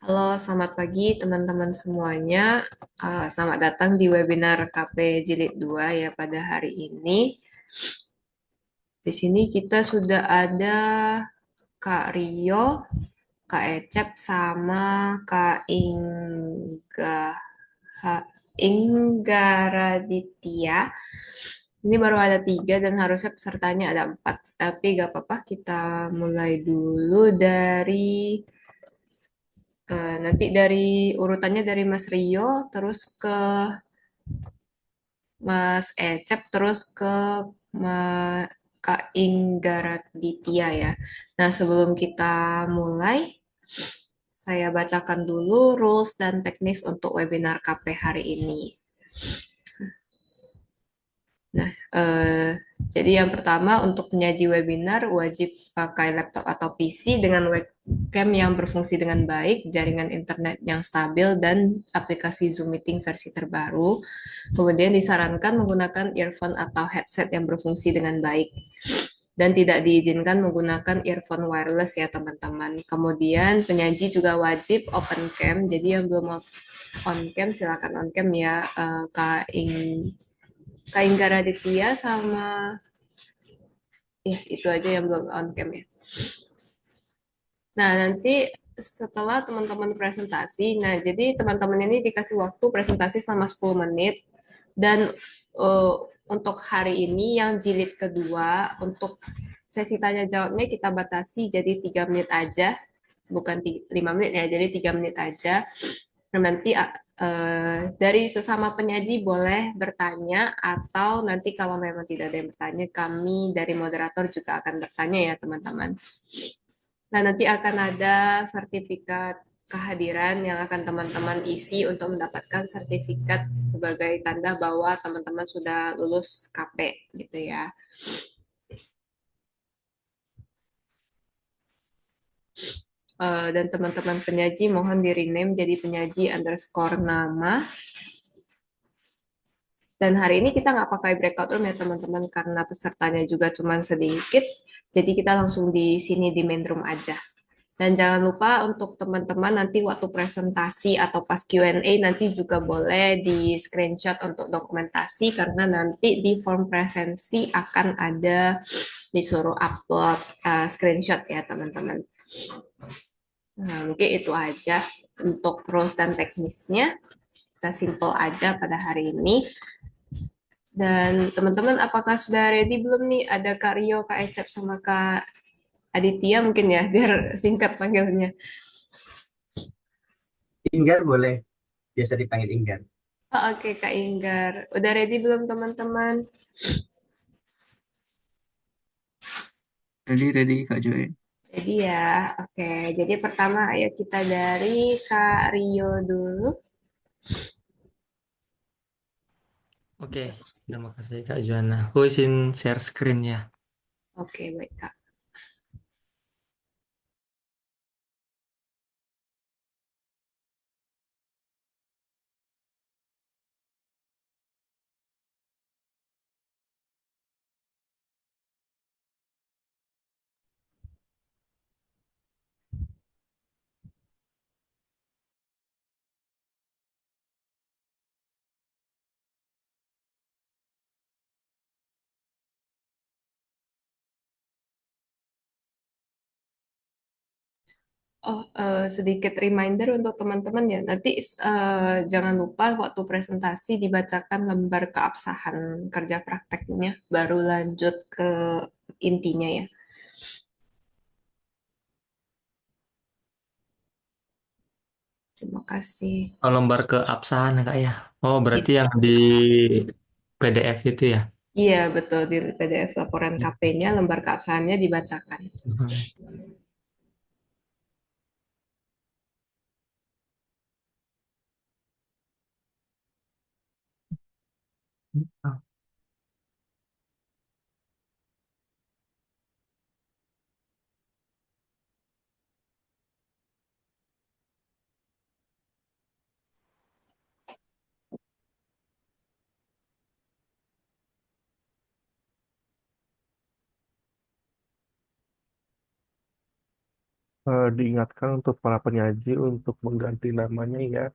Halo, selamat pagi teman-teman semuanya. Selamat datang di webinar KP Jilid 2 ya pada hari ini. Di sini kita sudah ada Kak Rio, Kak Ecep, sama Kak Ingga Raditya. Ini baru ada tiga dan harusnya pesertanya ada empat. Tapi gak apa-apa, kita mulai dulu dari nanti dari urutannya dari Mas Rio, terus ke Mas Ecep, terus ke Kak Inggaraditya ya. Nah, sebelum kita mulai, saya bacakan dulu rules dan teknis untuk webinar KP hari ini. Nah, jadi yang pertama untuk penyaji webinar wajib pakai laptop atau PC dengan webcam yang berfungsi dengan baik, jaringan internet yang stabil, dan aplikasi Zoom Meeting versi terbaru. Kemudian disarankan menggunakan earphone atau headset yang berfungsi dengan baik. Dan tidak diizinkan menggunakan earphone wireless ya teman-teman. Kemudian penyaji juga wajib open cam, jadi yang belum on cam silakan on cam ya Kak Ingga Raditya sama ya itu aja yang belum on cam ya. Nah, nanti setelah teman-teman presentasi, nah jadi teman-teman ini dikasih waktu presentasi selama 10 menit dan uh, untuk hari ini yang jilid kedua untuk sesi tanya jawabnya kita batasi jadi 3 menit aja, bukan 5 menit ya, jadi 3 menit aja. Nah, nanti dari sesama penyaji boleh bertanya atau nanti kalau memang tidak ada yang bertanya, kami dari moderator juga akan bertanya ya teman-teman. Nah, nanti akan ada sertifikat kehadiran yang akan teman-teman isi untuk mendapatkan sertifikat sebagai tanda bahwa teman-teman sudah lulus KP gitu ya. Dan teman-teman penyaji mohon di rename jadi penyaji underscore nama. Dan hari ini kita nggak pakai breakout room ya teman-teman karena pesertanya juga cuma sedikit. Jadi kita langsung di sini di main room aja. Dan jangan lupa untuk teman-teman nanti waktu presentasi atau pas Q&A nanti juga boleh di screenshot untuk dokumentasi karena nanti di form presensi akan ada disuruh upload screenshot ya teman-teman. Nah, mungkin itu aja untuk rules dan teknisnya. Kita simple aja pada hari ini. Dan teman-teman apakah sudah ready belum nih? Ada Kak Rio, Kak Ecep, sama Kak Aditya mungkin ya, biar singkat panggilnya. Inggar boleh, biasa dipanggil Inggar. Oh, oke Kak Inggar. Udah ready belum teman-teman? Ready, ready Kak Joy. Ready ya. Oke, jadi pertama ayo kita dari Kak Rio dulu. Oke, terima kasih Kak Joanna. Aku izin share screen ya. Oke, baik Kak. Oh, sedikit reminder untuk teman-teman ya. Nanti jangan lupa waktu presentasi dibacakan lembar keabsahan kerja prakteknya, baru lanjut ke intinya ya. Terima kasih. Oh, lembar keabsahan Kak ya. Oh, berarti I- yang di PDF itu ya. Iya, betul. Di PDF laporan Ya. KP-nya, lembar keabsahannya dibacakan. Mhm. diingatkan untuk para penyaji untuk mengganti namanya ya,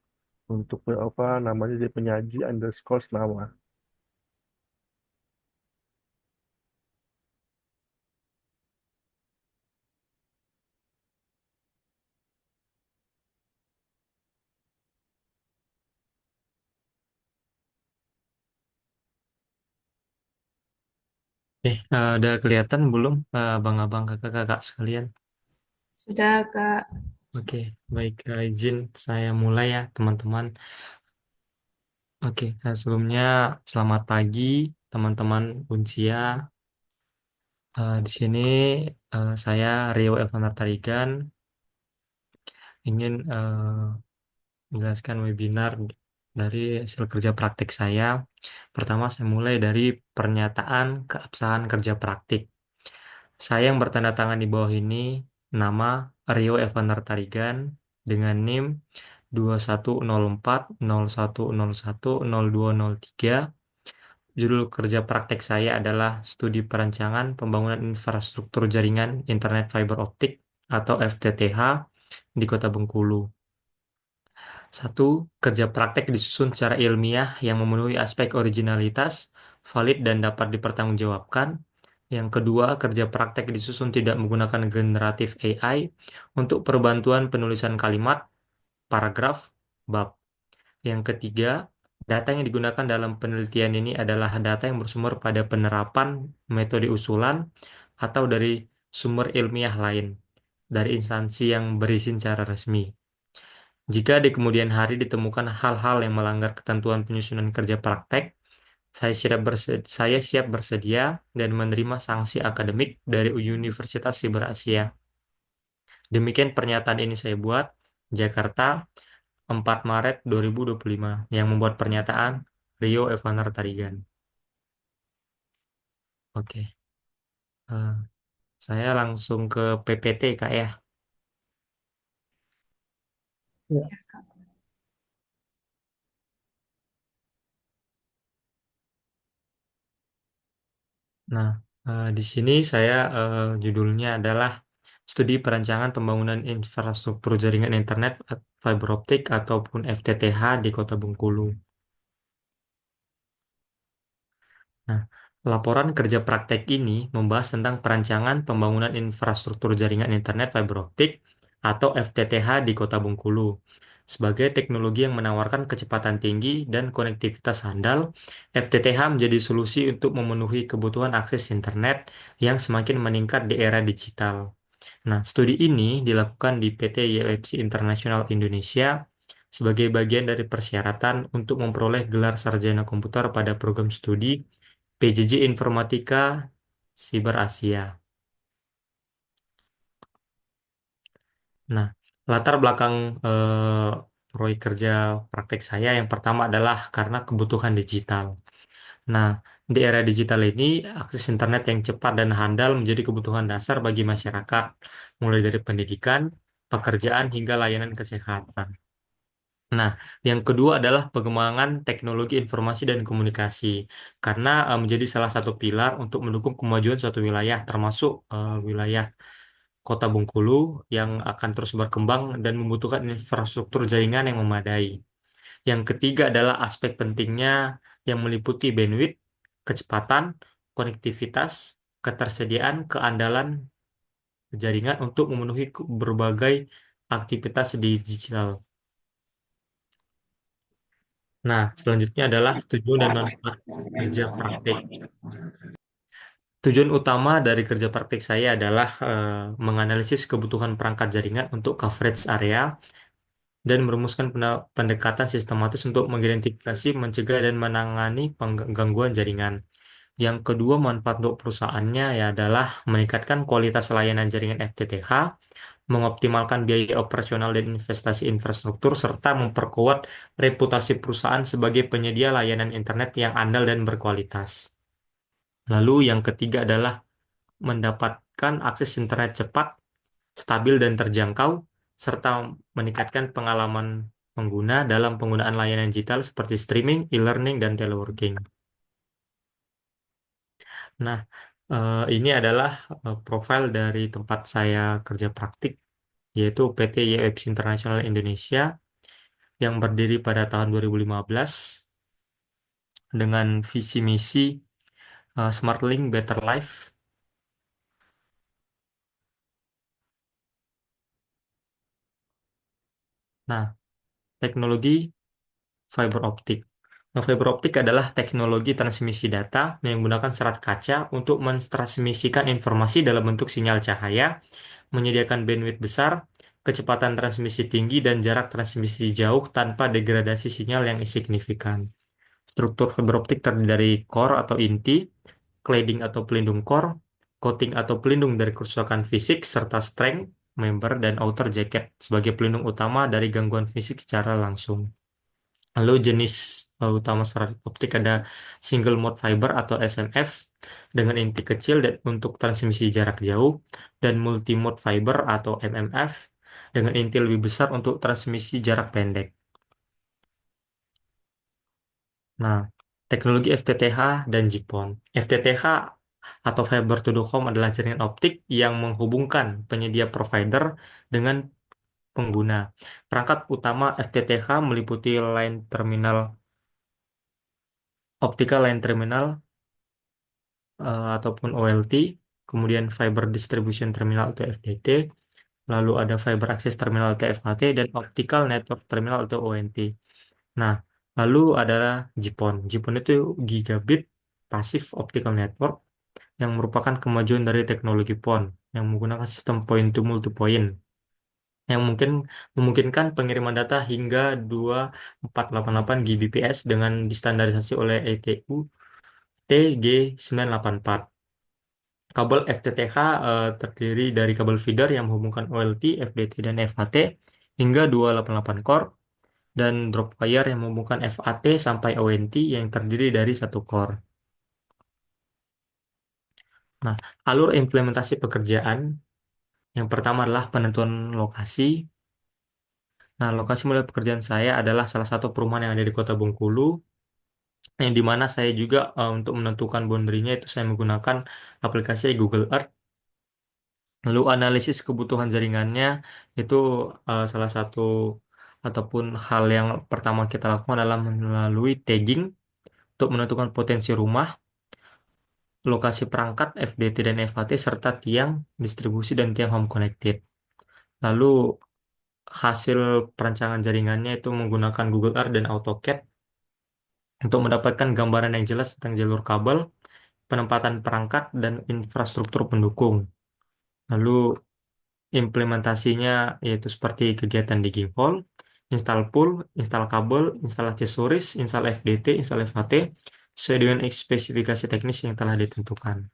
untuk apa namanya jadi penyaji underscore nama. Udah kelihatan belum, abang-abang, kakak-kakak sekalian? Sudah, Kak. Oke, baik. Izin saya mulai ya, teman-teman. Oke, sebelumnya selamat pagi, teman-teman Uncia. Di sini saya Rio Evander Tarigan ingin menjelaskan webinar dari hasil kerja praktik saya. Pertama, saya mulai dari pernyataan keabsahan kerja praktik. Saya yang bertanda tangan di bawah ini, nama Rio Evander Tarigan dengan NIM 210401010203. Judul kerja praktek saya adalah Studi Perancangan Pembangunan Infrastruktur Jaringan Internet Fiber Optik atau FTTH di Kota Bengkulu. Satu, kerja praktek disusun secara ilmiah yang memenuhi aspek originalitas, valid dan dapat dipertanggungjawabkan. Yang kedua, kerja praktek disusun tidak menggunakan generatif AI untuk perbantuan penulisan kalimat, paragraf, bab. Yang ketiga, data yang digunakan dalam penelitian ini adalah data yang bersumber pada penerapan metode usulan atau dari sumber ilmiah lain, dari instansi yang berizin secara resmi. Jika di kemudian hari ditemukan hal-hal yang melanggar ketentuan penyusunan kerja praktek, saya siap bersedia dan menerima sanksi akademik dari Universitas Siber Asia. Demikian pernyataan ini saya buat, Jakarta, 4 Maret 2025, yang membuat pernyataan Rio Evander Tarigan. Oke, eh, saya langsung ke PPT, Kak ya. Ya. Nah, di sini saya judulnya adalah Studi Perancangan Pembangunan Infrastruktur Jaringan Internet Fiber Optik ataupun FTTH di Kota Bengkulu. Nah, laporan kerja praktek ini membahas tentang perancangan pembangunan infrastruktur jaringan internet fiber optik atau FTTH di Kota Bengkulu. Sebagai teknologi yang menawarkan kecepatan tinggi dan konektivitas handal, FTTH menjadi solusi untuk memenuhi kebutuhan akses internet yang semakin meningkat di era digital. Nah, studi ini dilakukan di PT YFC International Indonesia sebagai bagian dari persyaratan untuk memperoleh gelar sarjana komputer pada program studi PJJ Informatika Siber Asia. Nah, latar belakang proyek kerja praktek saya yang pertama adalah karena kebutuhan digital. Nah, di era digital ini, akses internet yang cepat dan handal menjadi kebutuhan dasar bagi masyarakat, mulai dari pendidikan, pekerjaan, hingga layanan kesehatan. Nah, yang kedua adalah pengembangan teknologi informasi dan komunikasi, karena menjadi salah satu pilar untuk mendukung kemajuan suatu wilayah, termasuk wilayah Kota Bengkulu yang akan terus berkembang dan membutuhkan infrastruktur jaringan yang memadai. Yang ketiga adalah aspek pentingnya yang meliputi bandwidth, kecepatan, konektivitas, ketersediaan, keandalan jaringan untuk memenuhi berbagai aktivitas di digital. Nah, selanjutnya adalah tujuan dan manfaat kerja praktik. Tujuan utama dari kerja praktik saya adalah menganalisis kebutuhan perangkat jaringan untuk coverage area dan merumuskan pendekatan sistematis untuk mengidentifikasi, mencegah, dan menangani gangguan jaringan. Yang kedua, manfaat untuk perusahaannya ya adalah meningkatkan kualitas layanan jaringan FTTH, mengoptimalkan biaya operasional dan investasi infrastruktur, serta memperkuat reputasi perusahaan sebagai penyedia layanan internet yang andal dan berkualitas. Lalu yang ketiga adalah mendapatkan akses internet cepat, stabil dan terjangkau, serta meningkatkan pengalaman pengguna dalam penggunaan layanan digital seperti streaming, e-learning, dan teleworking. Nah, ini adalah profil dari tempat saya kerja praktik. yaitu PT YOX International Indonesia yang berdiri pada tahun 2015 dengan visi misi Smart Link Better Life. Nah, teknologi fiber optik. Nah, fiber optik adalah teknologi transmisi data yang menggunakan serat kaca untuk mentransmisikan informasi dalam bentuk sinyal cahaya, menyediakan bandwidth besar, kecepatan transmisi tinggi, dan jarak transmisi jauh tanpa degradasi sinyal yang signifikan. Struktur fiber optik terdiri dari core atau inti, cladding atau pelindung core, coating atau pelindung dari kerusakan fisik, serta strength, member, dan outer jacket sebagai pelindung utama dari gangguan fisik secara langsung. Lalu jenis utama serat optik ada single mode fiber atau SMF dengan inti kecil dan untuk transmisi jarak jauh, dan multi mode fiber atau MMF dengan inti lebih besar untuk transmisi jarak pendek. Nah, teknologi FTTH dan GPON. FTTH atau Fiber to the Home adalah jaringan optik yang menghubungkan penyedia provider dengan pengguna. Perangkat utama FTTH meliputi line terminal, optical line terminal ataupun OLT, kemudian Fiber Distribution Terminal atau FDT, lalu ada Fiber Access Terminal atau FAT, dan Optical Network Terminal atau ONT. Nah, lalu adalah GPON. GPON itu Gigabit Passive Optical Network yang merupakan kemajuan dari teknologi PON yang menggunakan sistem point to multipoint yang mungkin memungkinkan pengiriman data hingga 2488 Gbps dengan distandarisasi oleh ETU TG984. Kabel FTTH terdiri dari kabel feeder yang menghubungkan OLT, FDT, dan FHT hingga 288 core, dan drop wire yang menghubungkan FAT sampai ONT yang terdiri dari satu core. Nah, alur implementasi pekerjaan yang pertama adalah penentuan lokasi. Nah, lokasi mulai pekerjaan saya adalah salah satu perumahan yang ada di Kota Bengkulu, yang dimana saya juga untuk menentukan boundary-nya itu saya menggunakan aplikasi Google Earth. Lalu analisis kebutuhan jaringannya itu salah satu ataupun hal yang pertama kita lakukan adalah melalui tagging untuk menentukan potensi rumah, lokasi perangkat FDT dan FAT, serta tiang distribusi dan tiang home connected. Lalu hasil perancangan jaringannya itu menggunakan Google Earth dan AutoCAD untuk mendapatkan gambaran yang jelas tentang jalur kabel, penempatan perangkat, dan infrastruktur pendukung. Lalu implementasinya yaitu seperti kegiatan digging hole, install pool, install kabel, install aksesoris, install FDT, install FAT, sesuai dengan spesifikasi teknis yang telah ditentukan.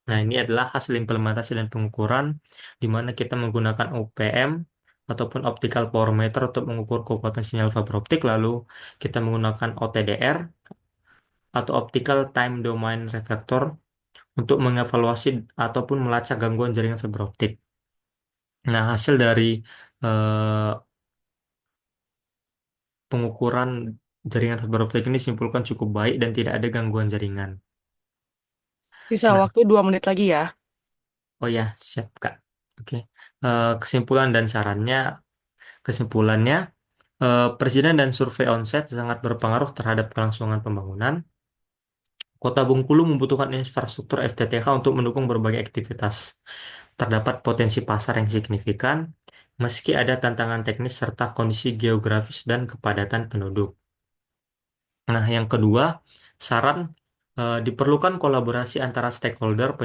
Nah, ini adalah hasil implementasi dan pengukuran di mana kita menggunakan OPM ataupun Optical Power Meter untuk mengukur kekuatan sinyal fiber optik, lalu kita menggunakan OTDR atau Optical Time Domain Reflector untuk mengevaluasi ataupun melacak gangguan jaringan fiber optik. Nah, hasil dari eh, pengukuran jaringan fiber optik ini simpulkan cukup baik dan tidak ada gangguan jaringan. Bisa Nah, waktu 2 menit lagi ya. oh ya, siap Kak. Oke. Kesimpulan dan sarannya, kesimpulannya, Presiden dan survei onset sangat berpengaruh terhadap kelangsungan pembangunan. Kota Bengkulu membutuhkan infrastruktur FTTH untuk mendukung berbagai aktivitas. Terdapat potensi pasar yang signifikan, meski ada tantangan teknis serta kondisi geografis dan kepadatan penduduk. Nah, yang kedua, saran diperlukan kolaborasi antara stakeholder,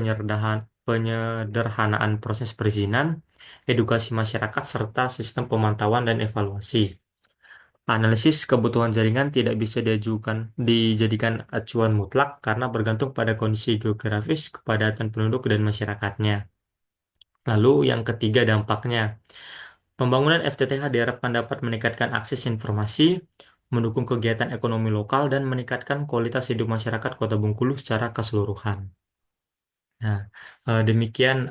penyederhanaan proses perizinan, edukasi masyarakat, serta sistem pemantauan dan evaluasi. Analisis kebutuhan jaringan tidak bisa dijadikan acuan mutlak karena bergantung pada kondisi geografis, kepadatan penduduk, dan masyarakatnya. Lalu yang ketiga dampaknya, pembangunan FTTH diharapkan dapat meningkatkan akses informasi, mendukung kegiatan ekonomi lokal, dan meningkatkan kualitas hidup masyarakat Kota Bengkulu secara keseluruhan. Nah, demikian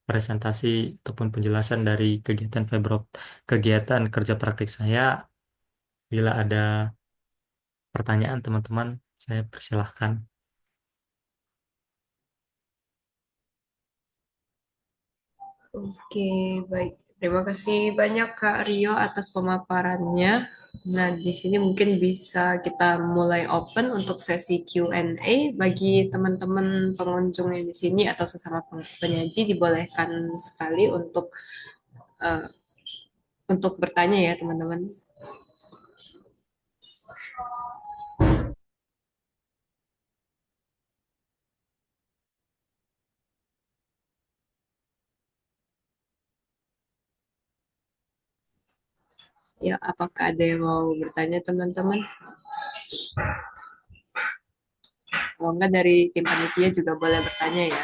presentasi ataupun penjelasan dari kegiatan kerja praktik saya. Bila ada pertanyaan teman-teman, saya persilahkan. Oke, baik. Terima kasih banyak Kak Rio atas pemaparannya. Nah, di sini mungkin bisa kita mulai open untuk sesi Q&A bagi teman-teman pengunjung yang di sini atau sesama penyaji dibolehkan sekali eh, untuk bertanya ya teman-teman. Ya, apakah ada yang mau bertanya teman-teman? Kalau enggak dari tim panitia juga boleh bertanya ya.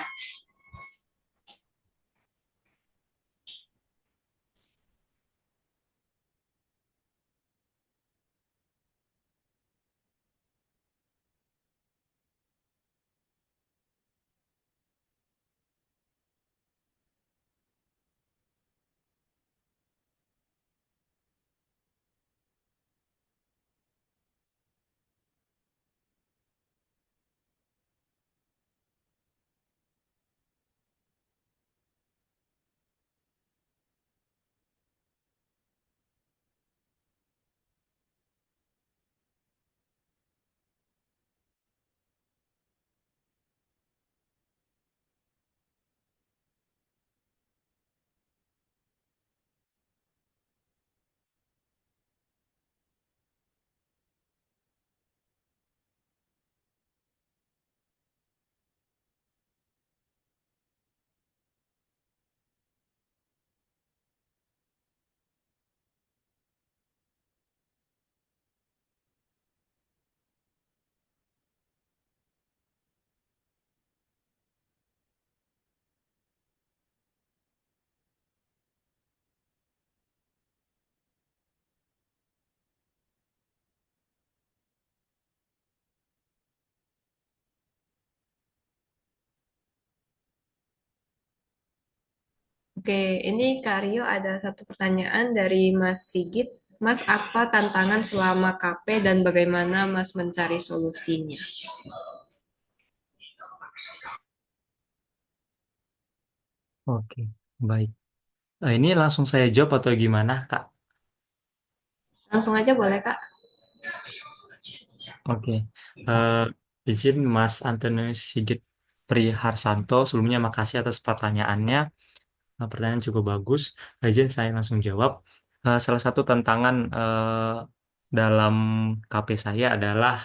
Oke, ini Kak Rio ada satu pertanyaan dari Mas Sigit. Mas, apa tantangan selama KP dan bagaimana Mas mencari solusinya? Oke, baik. Ini langsung saya jawab atau gimana, Kak? Langsung aja boleh, Kak. Oke. Eh, izin Mas Antonius Sigit Priharsanto, sebelumnya makasih atas pertanyaannya. Pertanyaan cukup bagus. Izin saya langsung jawab. Salah satu tantangan dalam KP saya adalah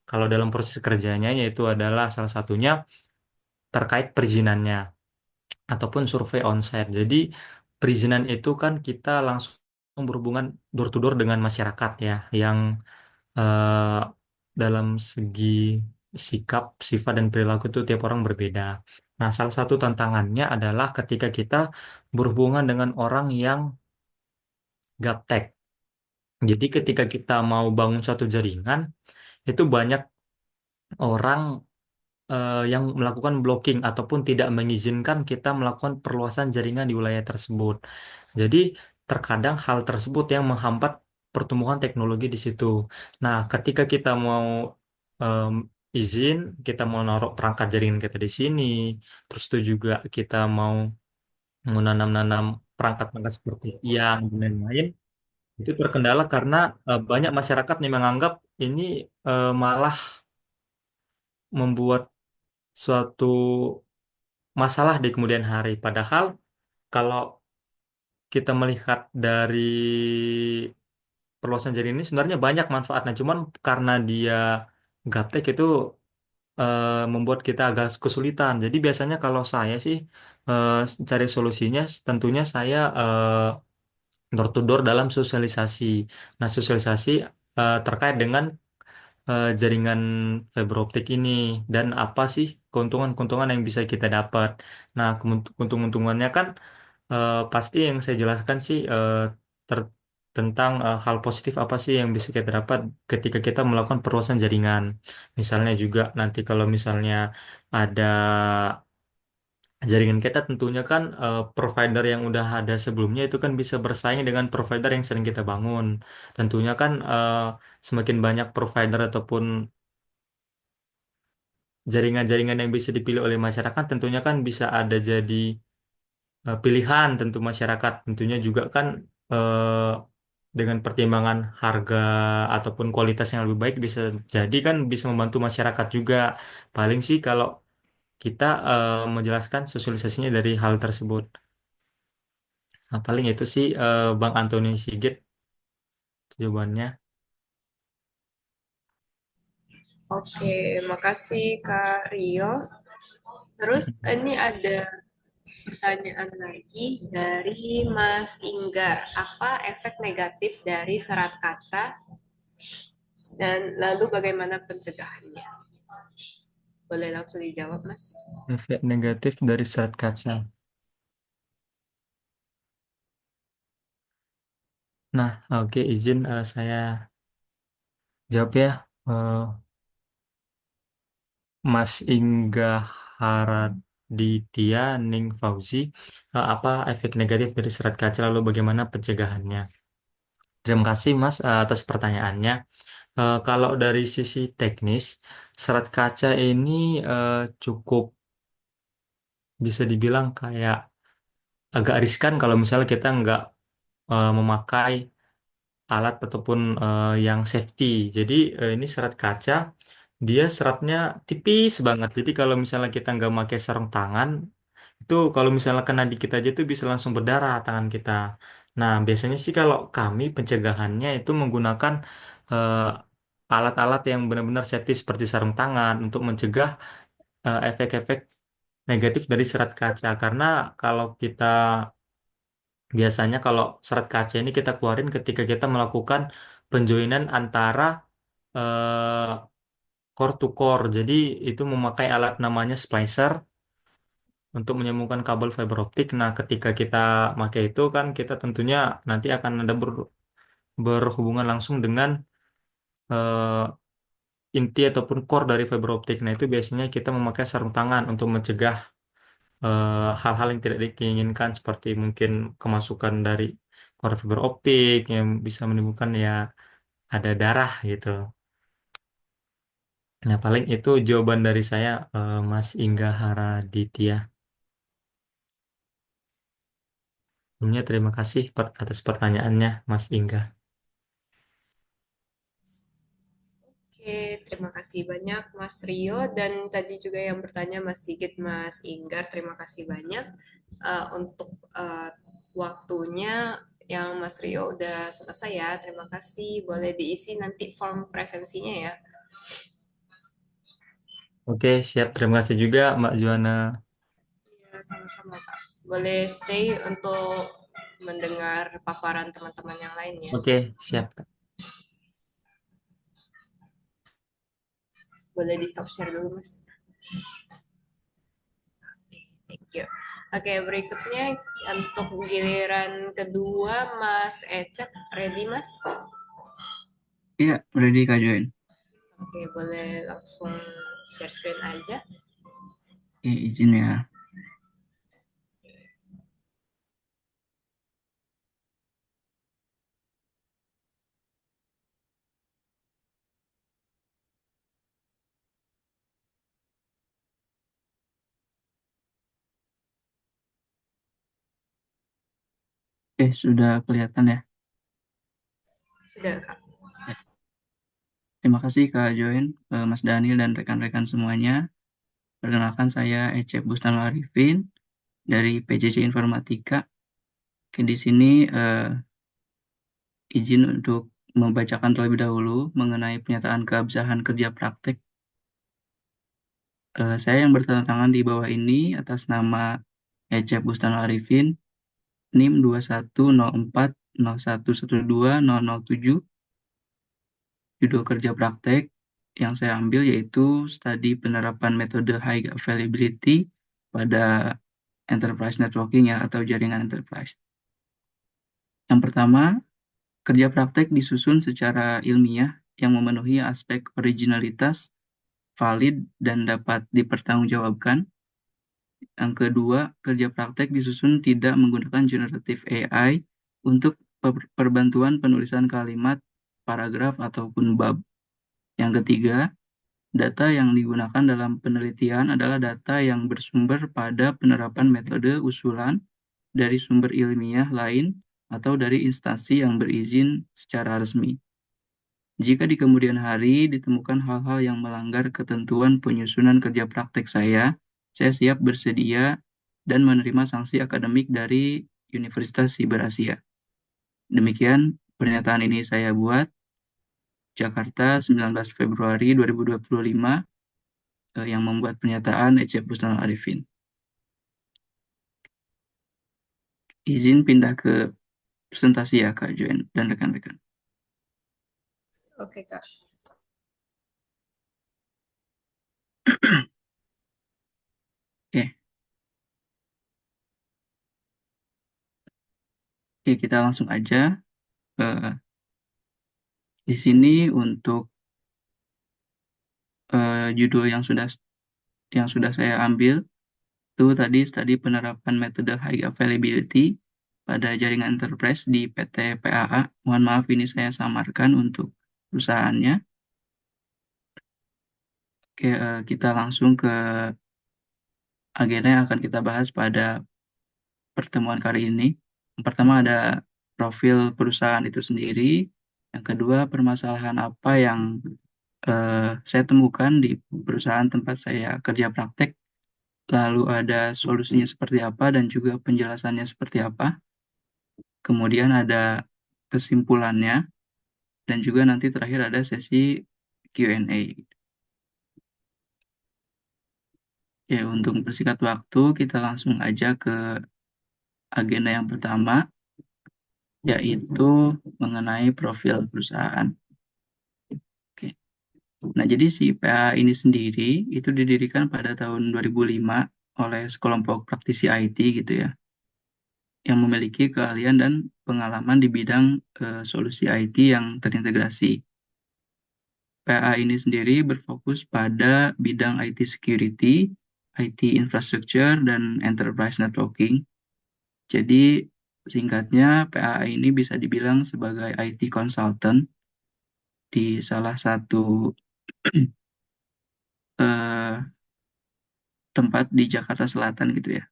kalau dalam proses kerjanya yaitu adalah salah satunya terkait perizinannya ataupun survei onsite. Jadi perizinan itu kan kita langsung berhubungan door to door dengan masyarakat ya, yang eh, dalam segi sikap, sifat dan perilaku itu tiap orang berbeda. Nah, salah satu tantangannya adalah ketika kita berhubungan dengan orang yang gaptek. Jadi ketika kita mau bangun suatu jaringan, itu banyak orang yang melakukan blocking ataupun tidak mengizinkan kita melakukan perluasan jaringan di wilayah tersebut. Jadi terkadang hal tersebut yang menghambat pertumbuhan teknologi di situ. Nah, ketika kita mau em, izin, kita mau naruh perangkat jaringan kita di sini, terus itu juga kita mau menanam-nanam perangkat-perangkat seperti tiang dan lain-lain, itu terkendala karena banyak masyarakat yang menganggap ini malah membuat suatu masalah di kemudian hari. Padahal kalau kita melihat dari perluasan jaringan ini sebenarnya banyak manfaatnya. Cuman karena dia gaptek itu membuat kita agak kesulitan. Jadi biasanya kalau saya sih eh, cari solusinya, tentunya saya door to door dalam sosialisasi. Nah, sosialisasi terkait dengan jaringan fiber optik ini dan apa sih keuntungan-keuntungan yang bisa kita dapat. Nah, keuntungan-keuntungannya kan pasti yang saya jelaskan sih tentang hal positif apa sih yang bisa kita dapat ketika kita melakukan perluasan jaringan. Misalnya juga nanti kalau misalnya ada jaringan kita tentunya kan provider yang udah ada sebelumnya itu kan bisa bersaing dengan provider yang sering kita bangun. Tentunya kan semakin banyak provider ataupun jaringan-jaringan yang bisa dipilih oleh masyarakat tentunya kan bisa ada jadi pilihan tentu masyarakat. Tentunya juga kan eh, dengan pertimbangan harga ataupun kualitas yang lebih baik bisa jadi kan bisa membantu masyarakat juga. Paling sih kalau kita menjelaskan sosialisasinya dari hal tersebut. Nah, paling itu sih Bang Antoni Sigit jawabannya. Oke, makasih Kak Rio. Terus ini ada pertanyaan lagi dari Mas Inggar. Apa efek negatif dari serat kaca dan lalu bagaimana pencegahannya? Boleh langsung dijawab, Mas. Efek negatif dari serat kaca. Nah, oke, izin saya jawab ya. Eh, Mas Inga Haraditya Ning Fauzi, apa efek negatif dari serat kaca lalu bagaimana pencegahannya? Terima kasih Mas atas pertanyaannya. Kalau dari sisi teknis, serat kaca ini cukup bisa dibilang kayak agak riskan kalau misalnya kita nggak memakai alat ataupun yang safety. Jadi ini serat kaca, dia seratnya tipis banget. Jadi kalau misalnya kita nggak pakai sarung tangan, itu kalau misalnya kena dikit aja itu bisa langsung berdarah tangan kita. Nah, biasanya sih kalau kami pencegahannya itu menggunakan eh, alat-alat yang benar-benar safety seperti sarung tangan untuk mencegah efek-efek negatif dari serat kaca. Karena kalau kita biasanya kalau serat kaca ini kita keluarin ketika kita melakukan penjoinan antara eh, core to core. Jadi itu memakai alat namanya splicer untuk menyambungkan kabel fiber optik. Nah, ketika kita pakai itu kan kita tentunya nanti akan ada berhubungan langsung dengan eh, inti ataupun core dari fiber optik. Nah, itu biasanya kita memakai sarung tangan untuk mencegah hal-hal yang tidak diinginkan seperti mungkin kemasukan dari core fiber optik yang bisa menimbulkan ya ada darah gitu. Nah, paling itu jawaban dari saya, Mas Ingga Haraditya. Sebelumnya terima kasih atas pertanyaannya, Mas Ingga. Oke, terima kasih banyak Mas Rio dan tadi juga yang bertanya Mas Sigit, Mas Inggar, terima kasih banyak untuk waktunya yang Mas Rio udah selesai ya. Terima kasih. Boleh diisi nanti form presensinya ya. Oke, siap. Terima kasih juga, Mbak Juana. Ya, sama-sama Kak. Boleh stay untuk mendengar paparan teman-teman yang lain ya. Oke, siap. Boleh di stop share dulu Mas. Thank you. Oke, berikutnya untuk giliran kedua Mas Ecep, ready Mas? Iya, ready Kak Join. Oke, boleh langsung share screen aja. Oke, izin ya. Sudah kelihatan ya? Sudah Kak. Ya. Terima kasih Kak Join, Mas Daniel dan rekan-rekan semuanya. Perkenalkan saya Ecep Busnal Arifin dari PJJ Informatika. Oke, di sini izin untuk membacakan terlebih dahulu mengenai pernyataan keabsahan kerja praktek. Saya yang bertanda tangan di bawah ini atas nama Ecep Busnal Arifin, NIM 210401120007. Judul kerja praktek yang saya ambil yaitu studi penerapan metode high availability pada enterprise networking ya atau jaringan enterprise. Yang pertama, kerja praktek disusun secara ilmiah yang memenuhi aspek originalitas, valid, dan dapat dipertanggungjawabkan. Yang kedua, kerja praktek disusun tidak menggunakan generative AI untuk perbantuan penulisan kalimat, paragraf, ataupun bab. Yang ketiga, data yang digunakan dalam penelitian adalah data yang bersumber pada penerapan metode usulan dari sumber ilmiah lain atau dari instansi yang berizin secara resmi. Jika di kemudian hari ditemukan hal-hal yang melanggar ketentuan penyusunan kerja praktek saya siap bersedia dan menerima sanksi akademik dari Universitas Siber Asia. Demikian pernyataan ini saya buat, Jakarta 19 Februari 2025, yang membuat pernyataan Ece Busnal Arifin. Izin pindah ke presentasi ya Kak Joen dan rekan-rekan. Oke, Kak. Oke. Oke, kita langsung aja. Di sini untuk judul yang sudah saya ambil itu tadi studi penerapan metode high availability pada jaringan enterprise di PT PAA. Mohon maaf ini saya samarkan untuk perusahaannya. Oke, kita langsung ke agenda yang akan kita bahas pada pertemuan kali ini. Yang pertama ada profil perusahaan itu sendiri. Yang kedua, permasalahan apa yang saya temukan di perusahaan tempat saya kerja praktek. Lalu ada solusinya seperti apa dan juga penjelasannya seperti apa. Kemudian ada kesimpulannya. Dan juga nanti terakhir ada sesi Q&A. Oke, untuk persingkat waktu, kita langsung aja ke agenda yang pertama, yaitu mengenai profil perusahaan. Oke. Nah, jadi si PA ini sendiri itu didirikan pada tahun 2005 oleh sekelompok praktisi IT gitu ya, yang memiliki keahlian dan pengalaman di bidang solusi IT yang terintegrasi. PA ini sendiri berfokus pada bidang IT security, IT infrastructure, dan enterprise networking. Jadi singkatnya PA ini bisa dibilang sebagai IT consultant di salah satu tempat di Jakarta Selatan gitu ya.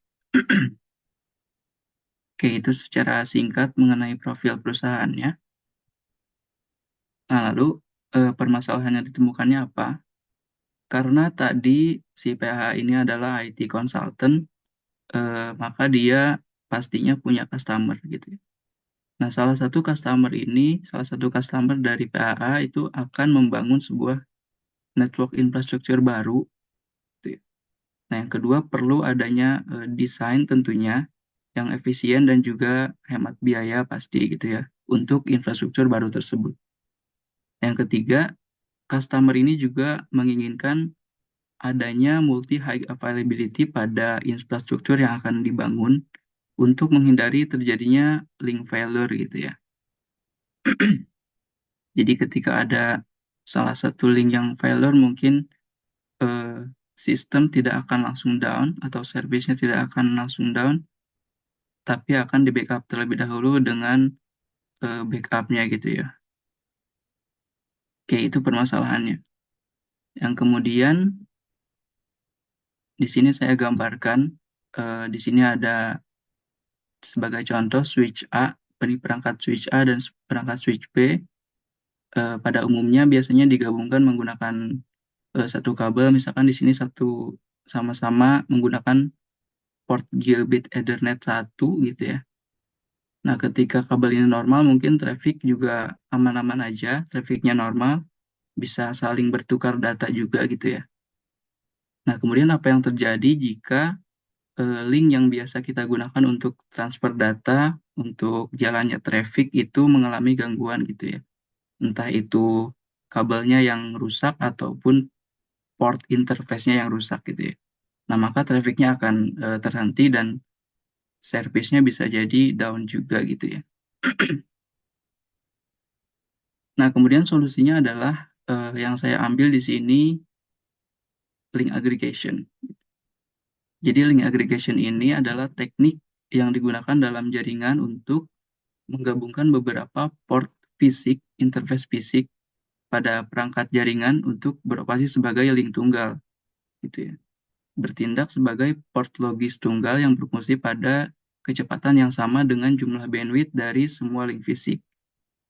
Oke, itu secara singkat mengenai profil perusahaannya. Nah, lalu permasalahan yang ditemukannya apa? Karena tadi si PH ini adalah IT consultant, maka dia pastinya punya customer gitu ya. Nah, salah satu customer dari PAA itu akan membangun sebuah network infrastructure baru. Gitu ya. Nah, yang kedua perlu adanya desain tentunya yang efisien dan juga hemat biaya pasti gitu ya untuk infrastruktur baru tersebut. Yang ketiga, customer ini juga menginginkan adanya multi high availability pada infrastruktur yang akan dibangun untuk menghindari terjadinya link failure gitu ya. Jadi ketika ada salah satu link yang failure mungkin sistem tidak akan langsung down atau service-nya tidak akan langsung down, tapi akan di backup terlebih dahulu dengan backup-nya gitu ya. Oke, itu permasalahannya. Yang kemudian di sini saya gambarkan, di sini ada sebagai contoh switch A, perangkat switch A dan perangkat switch B. Pada umumnya biasanya digabungkan menggunakan satu kabel, misalkan di sini satu sama-sama menggunakan port gigabit Ethernet 1 gitu ya. Nah, ketika kabel ini normal, mungkin traffic juga aman-aman aja, trafficnya normal, bisa saling bertukar data juga gitu ya. Nah, kemudian apa yang terjadi jika link yang biasa kita gunakan untuk transfer data, untuk jalannya traffic itu mengalami gangguan gitu ya. Entah itu kabelnya yang rusak ataupun port interface-nya yang rusak gitu ya. Nah, maka trafficnya akan terhenti dan service-nya bisa jadi down juga gitu ya. Nah, kemudian solusinya adalah yang saya ambil di sini link aggregation. Jadi link aggregation ini adalah teknik yang digunakan dalam jaringan untuk menggabungkan beberapa port fisik, interface fisik pada perangkat jaringan untuk beroperasi sebagai link tunggal gitu ya. Bertindak sebagai port logis tunggal yang berfungsi pada kecepatan yang sama dengan jumlah bandwidth dari semua link fisik.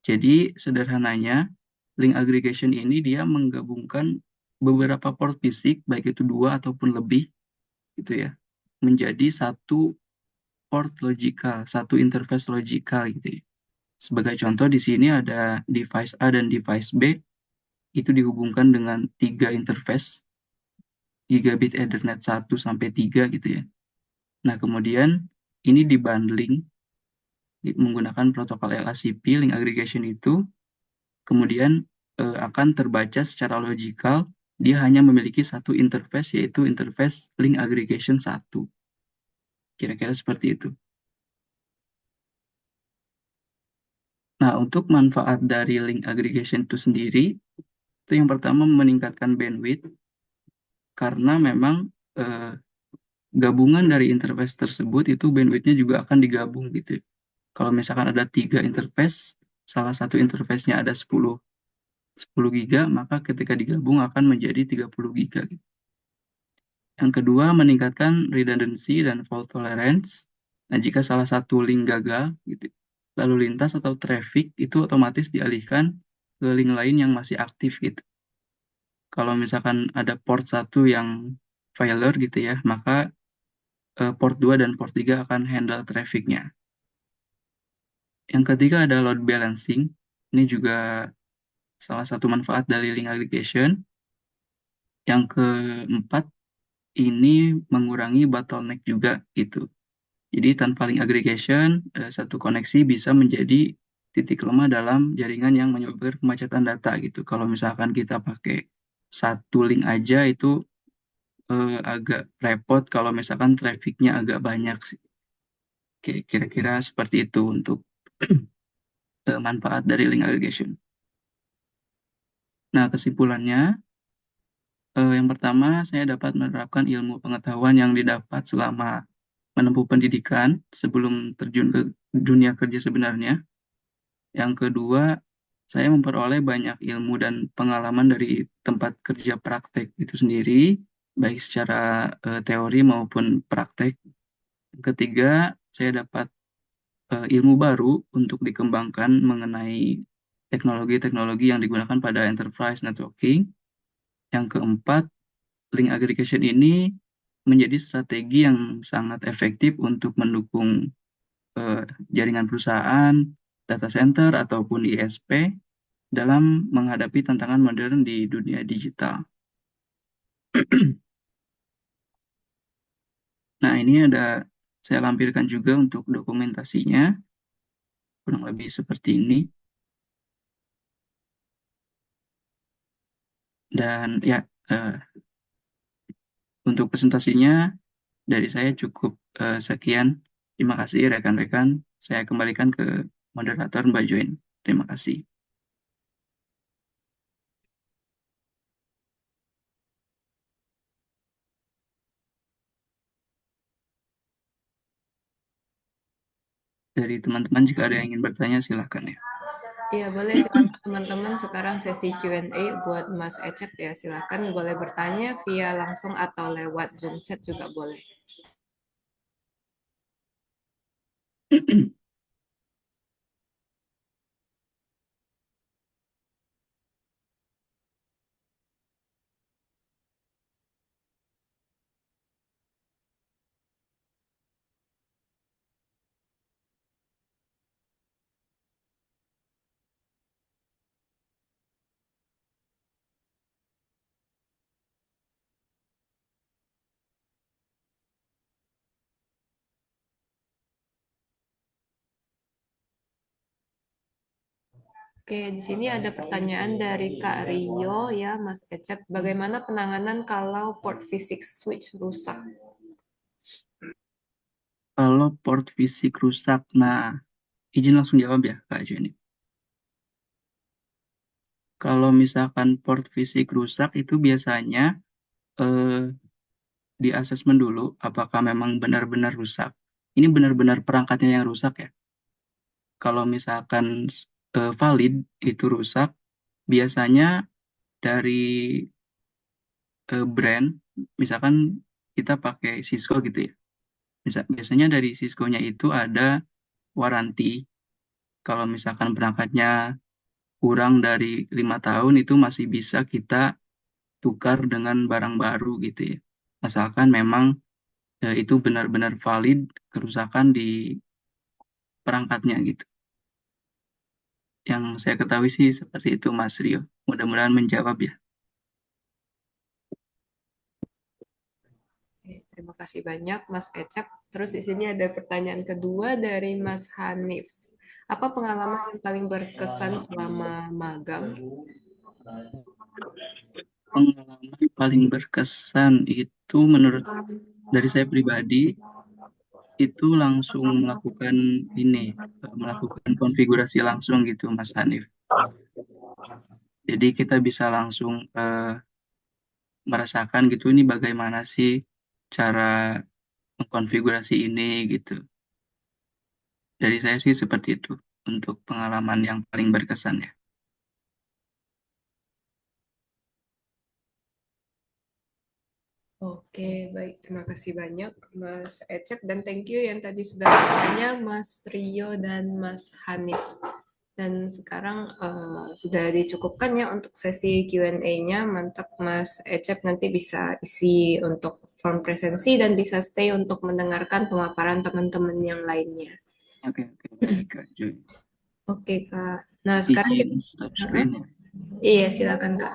Jadi sederhananya, link aggregation ini dia menggabungkan beberapa port fisik, baik itu 2 ataupun lebih, gitu ya, menjadi satu port logikal, satu interface logikal gitu ya. Sebagai contoh di sini ada device A dan device B, itu dihubungkan dengan 3 interface, gigabit Ethernet 1 sampai 3 gitu ya. Nah, kemudian ini dibundling menggunakan protokol LACP, link aggregation itu, kemudian akan terbaca secara logikal, dia hanya memiliki satu interface, yaitu interface link aggregation 1. Kira-kira seperti itu. Nah, untuk manfaat dari link aggregation itu sendiri, itu yang pertama meningkatkan bandwidth, karena memang gabungan dari interface tersebut itu bandwidthnya juga akan digabung gitu. Kalau misalkan ada 3 interface, salah satu interface-nya ada 10 giga, maka ketika digabung akan menjadi 30 giga. Yang kedua, meningkatkan redundancy dan fault tolerance. Nah, jika salah satu link gagal, gitu, lalu lintas atau traffic itu otomatis dialihkan ke link lain yang masih aktif gitu. Kalau misalkan ada port 1 yang failure gitu ya, maka port 2 dan port 3 akan handle traffic-nya. Yang ketiga ada load balancing. Ini juga salah satu manfaat dari link aggregation. Yang keempat, ini mengurangi bottleneck juga gitu. Jadi tanpa link aggregation, satu koneksi bisa menjadi titik lemah dalam jaringan yang menyebabkan kemacetan data gitu. Kalau misalkan kita pakai satu link aja itu agak repot kalau misalkan trafficnya agak banyak sih. Kira-kira seperti itu untuk manfaat dari link aggregation. Nah, kesimpulannya, yang pertama saya dapat menerapkan ilmu pengetahuan yang didapat selama menempuh pendidikan sebelum terjun ke dunia kerja sebenarnya. Yang kedua, saya memperoleh banyak ilmu dan pengalaman dari tempat kerja praktek itu sendiri, baik secara teori maupun praktek. Yang ketiga, saya dapat ilmu baru untuk dikembangkan mengenai teknologi-teknologi yang digunakan pada enterprise networking. Yang keempat, link aggregation ini menjadi strategi yang sangat efektif untuk mendukung jaringan perusahaan, data center, ataupun ISP dalam menghadapi tantangan modern di dunia digital. Nah, ini ada saya lampirkan juga untuk dokumentasinya, kurang lebih seperti ini. Dan ya, untuk presentasinya dari saya cukup sekian. Terima kasih rekan-rekan. Saya kembalikan ke moderator Mbak Join. Terima kasih. Dari teman-teman jika ada yang ingin bertanya silakan ya. Iya, boleh silakan teman-teman. Sekarang sesi Q&A buat Mas Ecep ya. Silakan boleh bertanya via langsung atau lewat Zoom chat juga boleh. Oke, di sini ada pertanyaan dari Kak Rio ya, Mas Ecep. Bagaimana penanganan kalau port fisik switch rusak? Kalau port fisik rusak, nah izin langsung jawab ya Kak Jenny. Kalau misalkan port fisik rusak itu biasanya di asesmen dulu apakah memang benar-benar rusak. Ini benar-benar perangkatnya yang rusak ya. Kalau misalkan valid itu rusak, biasanya dari brand, misalkan kita pakai Cisco gitu ya. Biasanya dari Cisco-nya itu ada waranti. Kalau misalkan berangkatnya kurang dari 5 tahun itu masih bisa kita tukar dengan barang baru gitu ya. Asalkan memang itu benar-benar valid kerusakan di perangkatnya gitu. Yang saya ketahui sih seperti itu Mas Rio. Mudah-mudahan menjawab ya. Oke, terima kasih banyak Mas Ecep. Terus di sini ada pertanyaan kedua dari Mas Hanif. Apa pengalaman yang paling berkesan selama magang? Pengalaman paling berkesan itu menurut dari saya pribadi itu langsung melakukan konfigurasi langsung gitu Mas Hanif. Jadi kita bisa langsung merasakan gitu ini bagaimana sih cara mengkonfigurasi ini gitu. Dari saya sih seperti itu untuk pengalaman yang paling berkesan ya. Oke, baik. Terima kasih banyak Mas Ecep dan thank you yang tadi sudah bertanya Mas Rio dan Mas Hanif. Dan sekarang sudah dicukupkan ya untuk sesi Q&A-nya. Mantap Mas Ecep, nanti bisa isi untuk form presensi dan bisa stay untuk mendengarkan pemaparan teman-teman yang lainnya. Oke, baik Kak Joy. Oke Kak. Nah sekarang Izin stop screen ya. iya silakan Kak.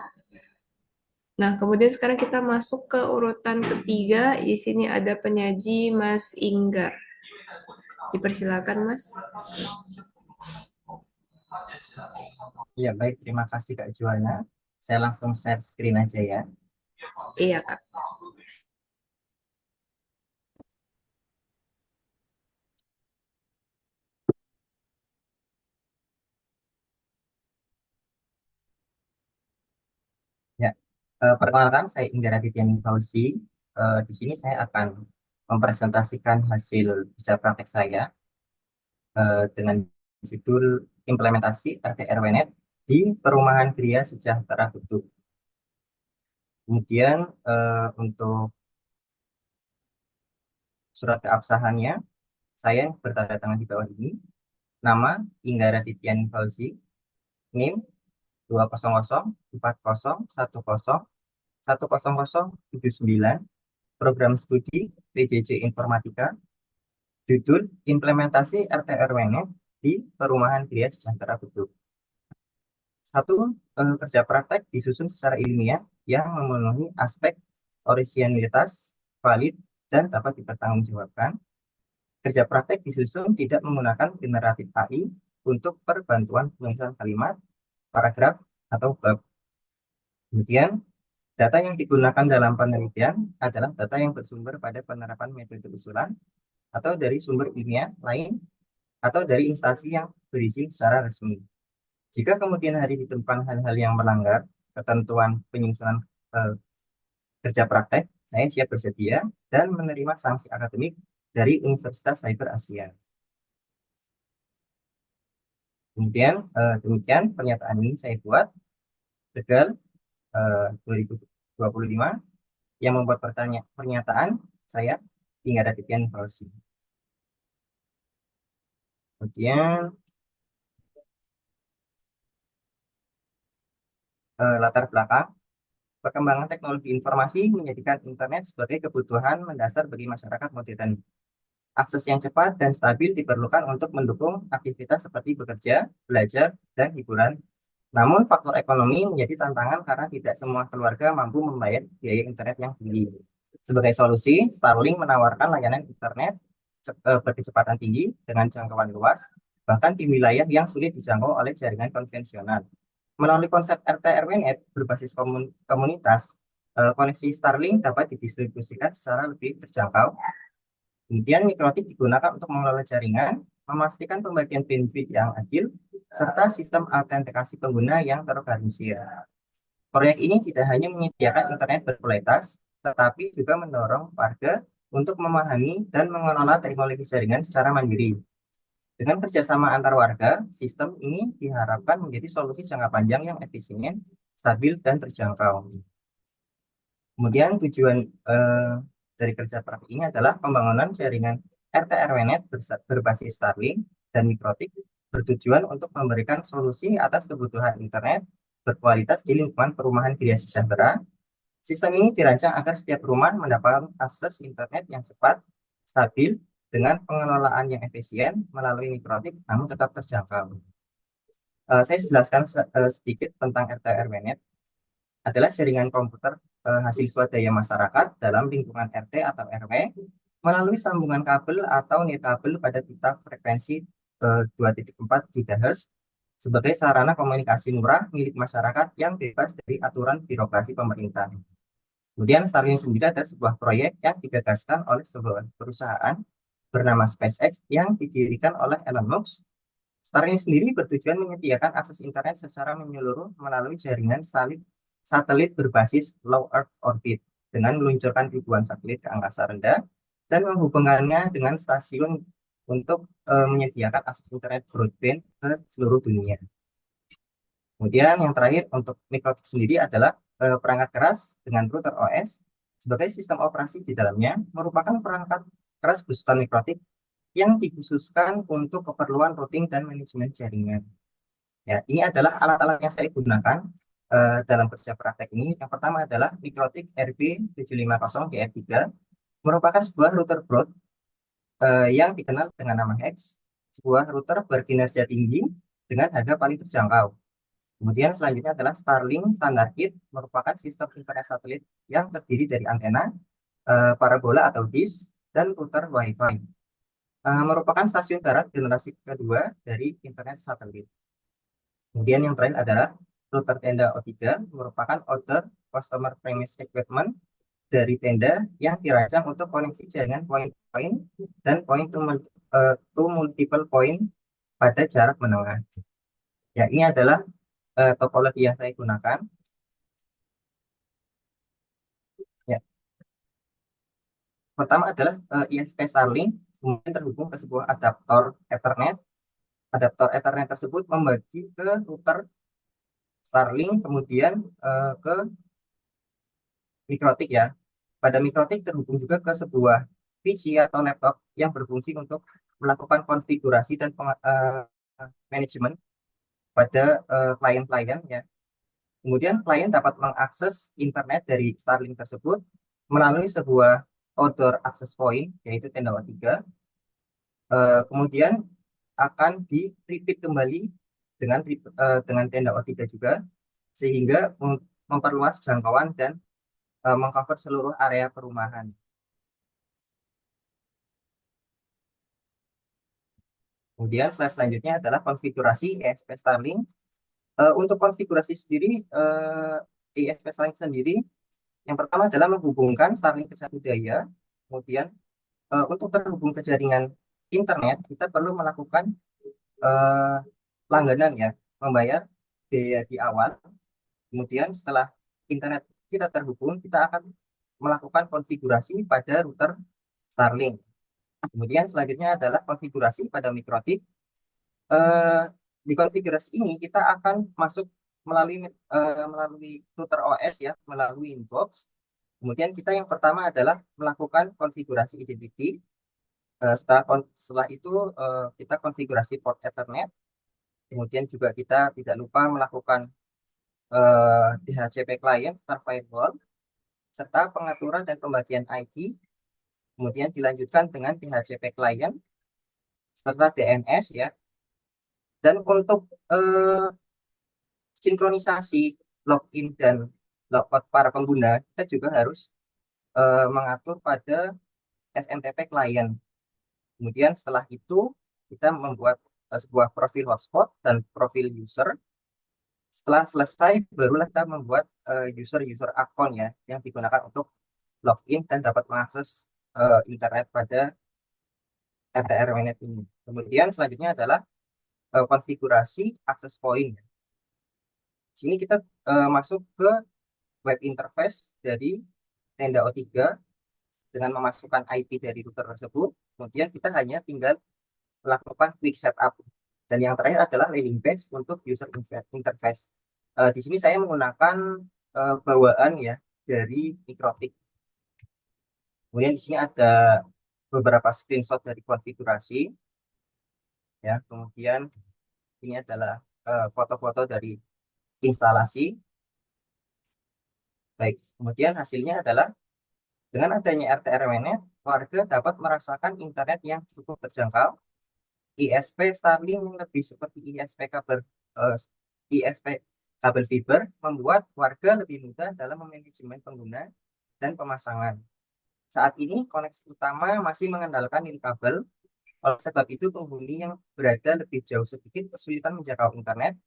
Nah, kemudian sekarang kita masuk ke urutan ketiga. Di sini ada penyaji Mas Inggar. Dipersilakan, Mas. Ya, baik. Terima kasih Kak Juana. Saya langsung share screen aja ya. Iya, Kak. Ya, perkenalkan saya Inggar Aditya Fauzi. Di sini saya akan mempresentasikan hasil kerja praktek saya dengan judul implementasi RT RWNet di Perumahan Gria Sejahtera Betul. Kemudian untuk surat keabsahannya, saya bertanda tangan di bawah ini. Nama Inggar Aditya Fauzi, NIM 20040101079, program studi PJJ Informatika, judul implementasi RT RWNet di Perumahan Gria Sejahtera Betul. Satu, kerja praktek disusun secara ilmiah yang memenuhi aspek orisinilitas, valid, dan dapat dipertanggungjawabkan. Kerja praktek disusun tidak menggunakan generatif AI untuk perbantuan penulisan kalimat, paragraf, atau bab. Kemudian, data yang digunakan dalam penelitian adalah data yang bersumber pada penerapan metode usulan atau dari sumber ilmiah lain atau dari instansi yang berizin secara resmi. Jika kemudian hari ditemukan hal-hal yang melanggar ketentuan penyusunan kerja praktek, saya siap bersedia dan menerima sanksi akademik dari Universitas Cyber Asia. Kemudian demikian pernyataan ini saya buat Tegal 2025 yang membuat pernyataan saya Inggar Aditya Fauzi. Kemudian latar belakang perkembangan teknologi informasi menjadikan internet sebagai kebutuhan mendasar bagi masyarakat modern. Akses yang cepat dan stabil diperlukan untuk mendukung aktivitas seperti bekerja, belajar, dan hiburan. Namun faktor ekonomi menjadi tantangan karena tidak semua keluarga mampu membayar biaya internet yang tinggi. Sebagai solusi, Starlink menawarkan layanan internet berkecepatan tinggi dengan jangkauan luas, bahkan di wilayah yang sulit dijangkau oleh jaringan konvensional. Melalui konsep RT RWNet berbasis komunitas, koneksi Starlink dapat didistribusikan secara lebih terjangkau. Kemudian mikrotik digunakan untuk mengelola jaringan, memastikan pembagian benefit yang adil, serta sistem autentikasi pengguna yang terorganisir. Proyek ini tidak hanya menyediakan internet berkualitas, tetapi juga mendorong warga untuk memahami dan mengelola teknologi jaringan secara mandiri. Dengan kerjasama antar warga, sistem ini diharapkan menjadi solusi jangka panjang yang efisien, stabil, dan terjangkau. Kemudian dari kerja praktik ini adalah pembangunan jaringan RT/RW-Net berbasis Starlink dan mikrotik bertujuan untuk memberikan solusi atas kebutuhan internet berkualitas di lingkungan perumahan Gria Sejahtera. Sistem ini dirancang agar setiap rumah mendapat akses internet yang cepat, stabil, dengan pengelolaan yang efisien melalui mikrotik namun tetap terjangkau. Saya jelaskan sedikit tentang RT/RW-Net. Adalah jaringan komputer hasil swadaya masyarakat dalam lingkungan RT atau RW melalui sambungan kabel atau nirkabel pada pita frekuensi 2.4 GHz sebagai sarana komunikasi murah milik masyarakat yang bebas dari aturan birokrasi pemerintah. Kemudian Starlink sendiri adalah sebuah proyek yang digagaskan oleh sebuah perusahaan bernama SpaceX yang didirikan oleh Elon Musk. Starlink sendiri bertujuan menyediakan akses internet secara menyeluruh melalui jaringan satelit berbasis low Earth orbit dengan meluncurkan ribuan satelit ke angkasa rendah dan menghubungkannya dengan stasiun untuk menyediakan akses internet broadband ke seluruh dunia. Kemudian yang terakhir untuk mikrotik sendiri adalah perangkat keras dengan router OS sebagai sistem operasi di dalamnya merupakan perangkat keras besutan mikrotik yang dikhususkan untuk keperluan routing dan manajemen jaringan. Ya, ini adalah alat-alat yang saya gunakan dalam kerja praktek ini. Yang pertama adalah mikrotik RB750GR3 merupakan sebuah router broad yang dikenal dengan nama Hex, sebuah router berkinerja tinggi dengan harga paling terjangkau. Kemudian selanjutnya adalah Starlink Standard Kit, merupakan sistem internet satelit yang terdiri dari antena, parabola atau dish, dan router Wi-Fi. Merupakan stasiun darat generasi kedua dari internet satelit. Kemudian yang terakhir adalah router tenda O3, merupakan Other Customer Premise Equipment dari tenda yang dirancang untuk koneksi jaringan point-to-point dan point to multiple point pada jarak menengah. Ya, ini adalah topologi yang saya gunakan. Ya. Pertama adalah ISP Starlink, kemudian terhubung ke sebuah adaptor Ethernet. Adaptor Ethernet tersebut membagi ke router Starlink, kemudian ke mikrotik ya. Pada mikrotik terhubung juga ke sebuah PC atau laptop yang berfungsi untuk melakukan konfigurasi dan manajemen pada klien-klien ya. Kemudian klien dapat mengakses internet dari Starlink tersebut melalui sebuah outdoor access point, yaitu tenda O3. Kemudian akan di-repeat kembali dengan tenda O3 juga, sehingga memperluas jangkauan dan mengcover seluruh area perumahan. Kemudian slide selanjutnya adalah konfigurasi ISP Starlink. Untuk konfigurasi sendiri, ISP Starlink sendiri, yang pertama adalah menghubungkan Starlink ke satu daya. Kemudian untuk terhubung ke jaringan internet, kita perlu melakukan langganan ya, membayar biaya di awal. Kemudian setelah internet kita terhubung, kita akan melakukan konfigurasi pada router Starlink. Kemudian selanjutnya adalah konfigurasi pada mikrotik. Di konfigurasi ini kita akan masuk melalui router OS ya, melalui inbox. Kemudian kita yang pertama adalah melakukan konfigurasi identity. Setelah itu kita konfigurasi port Ethernet. Kemudian juga kita tidak lupa melakukan DHCP client serta firewall serta pengaturan dan pembagian IP. Kemudian dilanjutkan dengan DHCP client serta DNS ya. Dan untuk sinkronisasi login dan logout para pengguna, kita juga harus mengatur pada SNTP client. Kemudian setelah itu kita membuat sebuah profil hotspot dan profil user. Setelah selesai, barulah kita membuat user account ya, yang digunakan untuk login dan dapat mengakses internet pada RT/RW-Net ini. Kemudian selanjutnya adalah konfigurasi access point. Sini kita masuk ke web interface dari tenda O3 dengan memasukkan IP dari router tersebut. Kemudian kita hanya tinggal melakukan quick setup. Dan yang terakhir adalah landing page untuk user interface. Di sini saya menggunakan bawaan ya dari mikrotik. Kemudian di sini ada beberapa screenshot dari konfigurasi, ya. Kemudian ini adalah foto-foto dari instalasi. Baik, kemudian hasilnya adalah dengan adanya RT/RW-Net, warga dapat merasakan internet yang cukup terjangkau, ISP Starlink yang lebih seperti eh, ISP kabel fiber membuat warga lebih mudah dalam memanajemen pengguna dan pemasangan. Saat ini koneksi utama masih mengandalkan nirkabel, oleh sebab itu penghuni yang berada lebih jauh sedikit kesulitan menjangkau internet.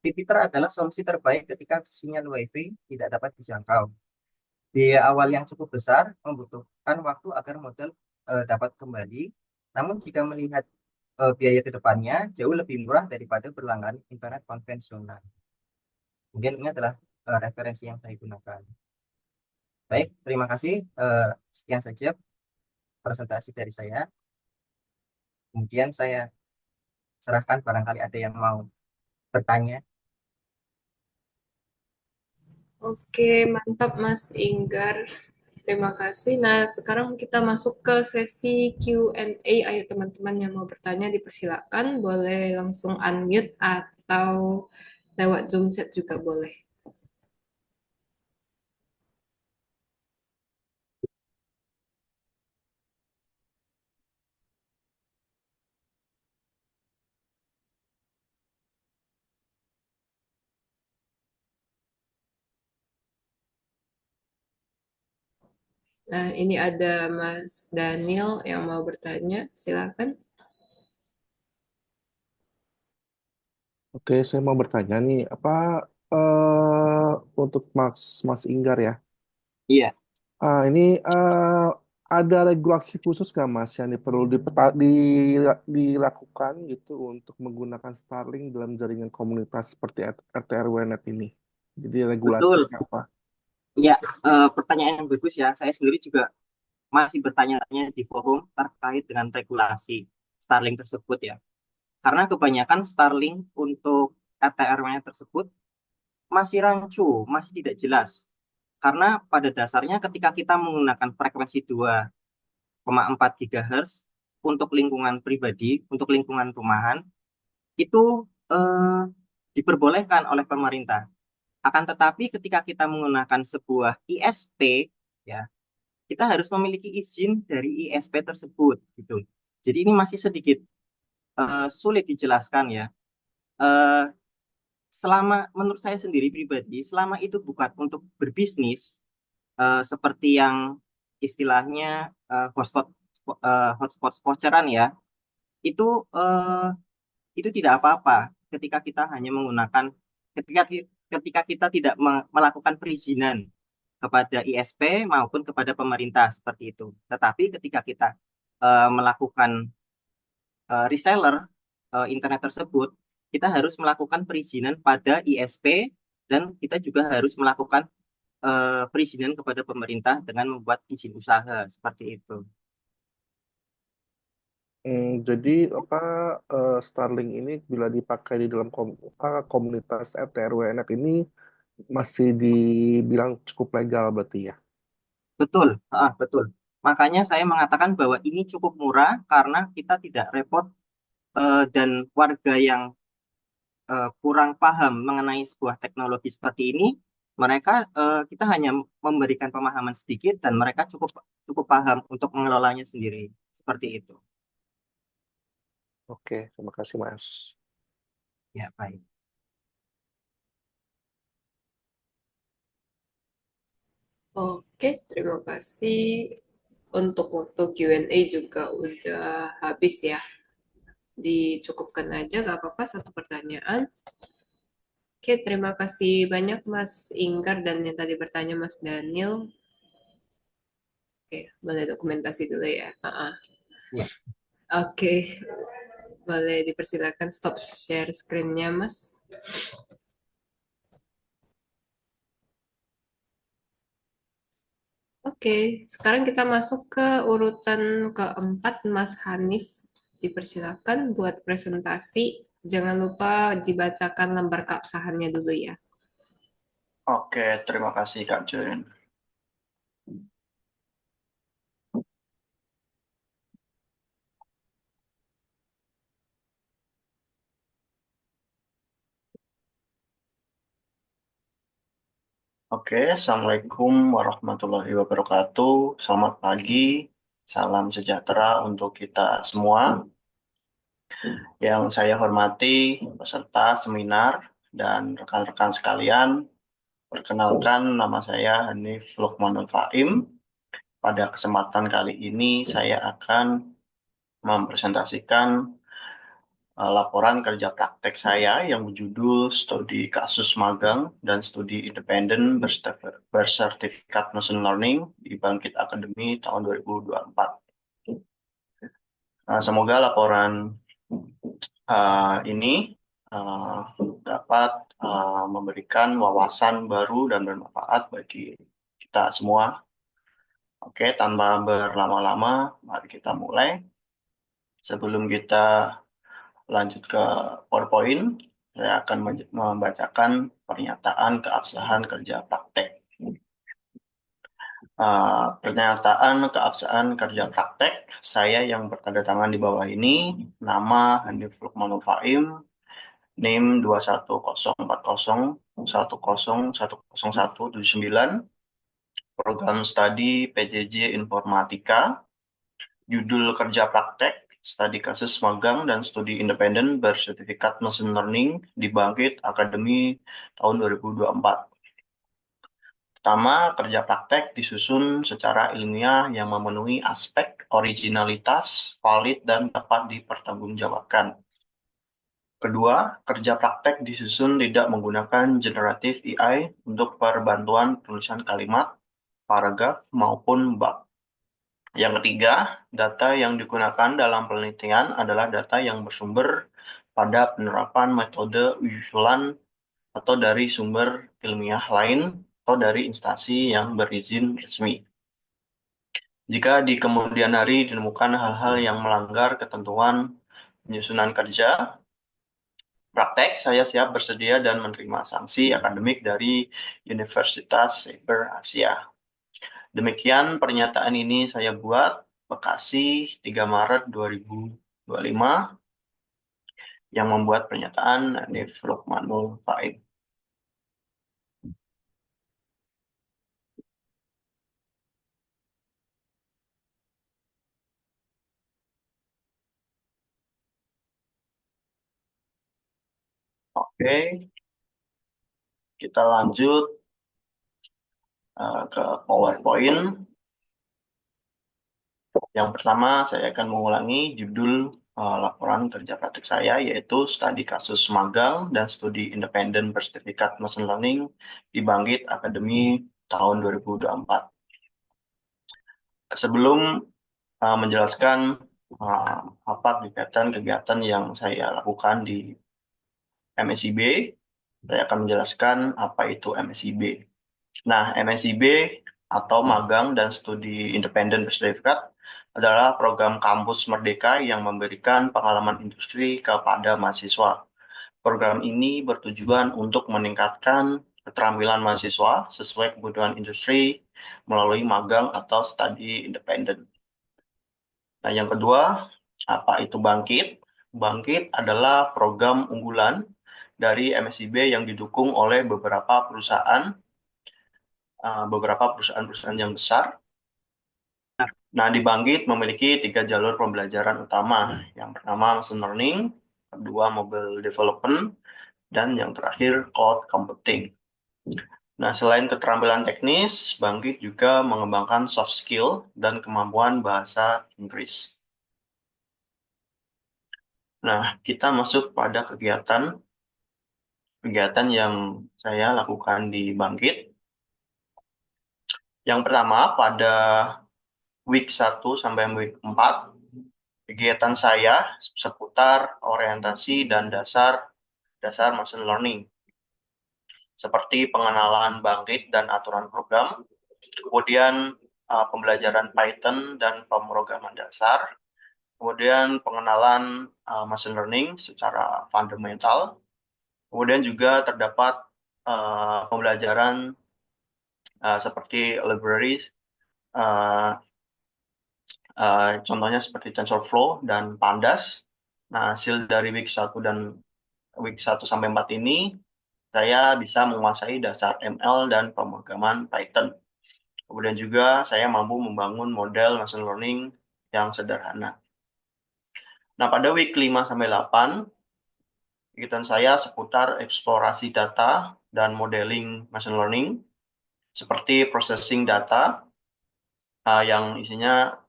Repeater adalah solusi terbaik ketika sinyal WiFi tidak dapat dijangkau. Biaya awal yang cukup besar membutuhkan waktu agar model dapat kembali. Namun jika melihat biaya ke depannya jauh lebih murah daripada berlangganan internet konvensional. Kemudian ini adalah referensi yang saya gunakan. Baik, terima kasih. Sekian saja presentasi dari saya. Kemudian saya serahkan barangkali ada yang mau bertanya. Oke, mantap Mas Inggar. Terima kasih. Nah, sekarang kita masuk ke sesi Q&A. Ayo teman-teman yang mau bertanya dipersilakan. Boleh langsung unmute atau lewat Zoom chat juga boleh. Nah, ini ada Mas Daniel yang mau bertanya. Silakan. Oke, saya mau bertanya nih, apa untuk Mas Mas Inggar ya? Iya, Ini ada regulasi khusus nggak Mas yang perlu dilakukan gitu untuk menggunakan Starlink dalam jaringan komunitas seperti RT RW-Net ini? Jadi betul. regulasinya apa? Iya, pertanyaan yang bagus ya. Saya sendiri juga masih bertanya-tanya di forum terkait dengan regulasi Starlink tersebut ya. Karena kebanyakan Starlink untuk RT/RW tersebut masih rancu, masih tidak jelas. Karena pada dasarnya ketika kita menggunakan frekuensi 2,4 GHz untuk lingkungan pribadi, untuk lingkungan rumahan, itu eh, diperbolehkan oleh pemerintah. Akan tetapi ketika kita menggunakan sebuah ISP, ya, kita harus memiliki izin dari ISP tersebut, gitu. Jadi ini masih sedikit sulit dijelaskan ya. Eh, Selama menurut saya sendiri pribadi, selama itu bukan untuk berbisnis, seperti yang istilahnya hotspot hotspot voucheran ya, itu eh, itu tidak apa-apa ketika kita hanya menggunakan ketika ketika kita tidak melakukan perizinan kepada ISP maupun kepada pemerintah seperti itu. Tetapi ketika kita melakukan reseller internet tersebut, kita harus melakukan perizinan pada ISP dan kita juga harus melakukan perizinan kepada pemerintah dengan membuat izin usaha seperti itu. Jadi apa Starlink ini bila dipakai di dalam komunitas RT RW-Net ini masih dibilang cukup legal berarti ya? Betul, betul. Makanya saya mengatakan bahwa ini cukup murah karena kita tidak repot dan warga yang kurang paham mengenai sebuah teknologi seperti ini, mereka kita hanya memberikan pemahaman sedikit dan mereka cukup cukup paham untuk mengelolanya sendiri. Seperti itu. Oke, terima kasih Mas. Ya, baik. Oke, terima kasih. Untuk waktu Q&A juga udah habis ya. Dicukupkan aja, nggak apa-apa, satu pertanyaan. Oke, terima kasih banyak Mas Inggar dan yang tadi bertanya Mas Daniel. Oke, boleh dokumentasi dulu ya. Ya. Oke, boleh dipersilakan stop share screen-nya Mas. Oke, sekarang kita masuk ke urutan keempat, Mas Hanif. Dipersilakan buat presentasi. Jangan lupa dibacakan lembar keabsahannya dulu ya. Oke, terima kasih Kak Jun. Oke, Assalamualaikum warahmatullahi wabarakatuh. Selamat pagi, salam sejahtera untuk kita semua. Yang saya hormati peserta seminar dan rekan-rekan sekalian, perkenalkan nama saya Hanif Lukmanul Faim. Pada kesempatan kali ini saya akan mempresentasikan laporan kerja praktek saya yang berjudul Studi Kasus Magang dan Studi Independen Bersertifikat Machine Learning di Bangkit Akademi tahun 2024. Semoga laporan ini dapat memberikan wawasan baru dan bermanfaat bagi kita semua. Oke, tanpa berlama-lama, mari kita mulai. Sebelum kita lanjut ke PowerPoint, saya akan membacakan pernyataan keabsahan kerja praktek. Pernyataan keabsahan kerja praktek saya yang bertanda tangan di bawah ini, nama Hanif Lukmanul Faim, NIM 2104010110179, program studi PJJ Informatika, judul kerja praktek, studi kasus magang dan studi independen bersertifikat Machine Learning di Bangkit Akademi tahun 2024. Pertama, kerja praktek disusun secara ilmiah yang memenuhi aspek originalitas, valid, dan dapat dipertanggungjawabkan. Kedua, kerja praktek disusun tidak menggunakan generative AI untuk perbantuan penulisan kalimat, paragraf, maupun bab. Yang ketiga, data yang digunakan dalam penelitian adalah data yang bersumber pada penerapan metode usulan atau dari sumber ilmiah lain atau dari instansi yang berizin resmi. Jika di kemudian hari ditemukan hal-hal yang melanggar ketentuan penyusunan kerja praktek, saya siap bersedia dan menerima sanksi akademik dari Universitas Saber Asia. Demikian pernyataan ini saya buat Bekasi 3 Maret 2025 yang membuat pernyataan Hanif Lukmanul Faim. Oke, kita lanjut ke PowerPoint. Yang pertama, saya akan mengulangi judul laporan kerja praktik saya, yaitu Studi Kasus Magang dan Studi Independen Bersertifikat Machine Learning di Bangkit Akademi tahun 2024. Sebelum menjelaskan apa kegiatan yang saya lakukan di MSIB, saya akan menjelaskan apa itu MSIB. Nah, MSIB atau Magang dan Studi Independen Bersertifikat adalah program kampus merdeka yang memberikan pengalaman industri kepada mahasiswa. Program ini bertujuan untuk meningkatkan keterampilan mahasiswa sesuai kebutuhan industri melalui magang atau studi independen. Nah, yang kedua, apa itu Bangkit? Bangkit adalah program unggulan dari MSIB yang didukung oleh beberapa perusahaan yang besar. Nah, di Bangkit memiliki 3 jalur pembelajaran utama. Yang pertama machine learning, kedua mobile development, dan yang terakhir cloud computing. Nah, selain keterampilan teknis, Bangkit juga mengembangkan soft skill dan kemampuan bahasa Inggris. Nah, kita masuk pada kegiatan yang saya lakukan di Bangkit. Yang pertama, pada week 1 sampai week 4, kegiatan saya seputar orientasi dan dasar machine learning, seperti pengenalan Bangkit dan aturan program, kemudian pembelajaran Python dan pemrograman dasar, kemudian pengenalan machine learning secara fundamental, kemudian juga terdapat pembelajaran seperti libraries, contohnya seperti TensorFlow dan Pandas. Nah, hasil dari week 1 sampai 4 ini saya bisa menguasai dasar ML dan pemrograman Python. Kemudian juga saya mampu membangun model machine learning yang sederhana. Nah, pada week 5 sampai 8, kegiatan saya seputar eksplorasi data dan modeling machine learning, seperti processing data yang isinya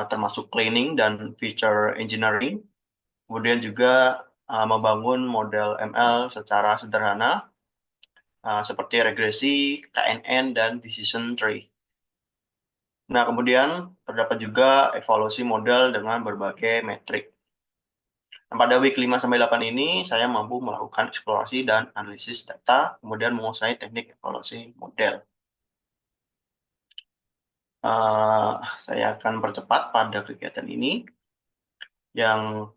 termasuk cleaning dan feature engineering. Kemudian juga membangun model ML secara sederhana, seperti regresi, KNN, dan decision tree. Nah, kemudian terdapat juga evaluasi model dengan berbagai metrik. Nah, pada week 5 sampai 8 ini, saya mampu melakukan eksplorasi dan analisis data, kemudian menguasai teknik evaluasi model. Saya akan percepat pada kegiatan ini. Yang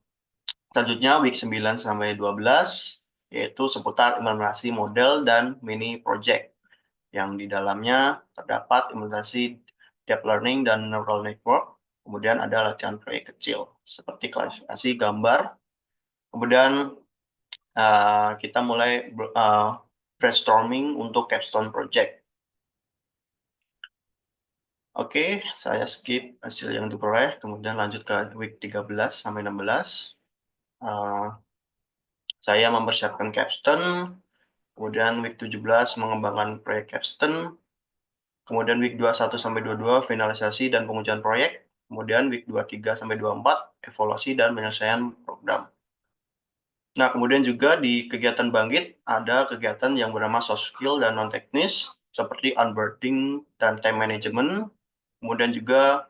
selanjutnya week 9 sampai 12, yaitu seputar implementasi model dan mini project, yang di dalamnya terdapat implementasi deep learning dan neural network, kemudian ada latihan proyek kecil, seperti klasifikasi gambar. Kemudian kita mulai brainstorming untuk capstone project. Oke, saya skip hasil yang diperoleh, kemudian lanjut ke week 13 sampai 16. Saya mempersiapkan capstone, kemudian week 17 mengembangkan proyek capstone, kemudian week 21 sampai 22 finalisasi dan pengujian proyek, kemudian week 23 sampai 24 evaluasi dan penyelesaian program. Nah, kemudian juga di kegiatan Bangkit ada kegiatan yang bernama soft skill dan non-teknis, seperti onboarding dan time management. Kemudian juga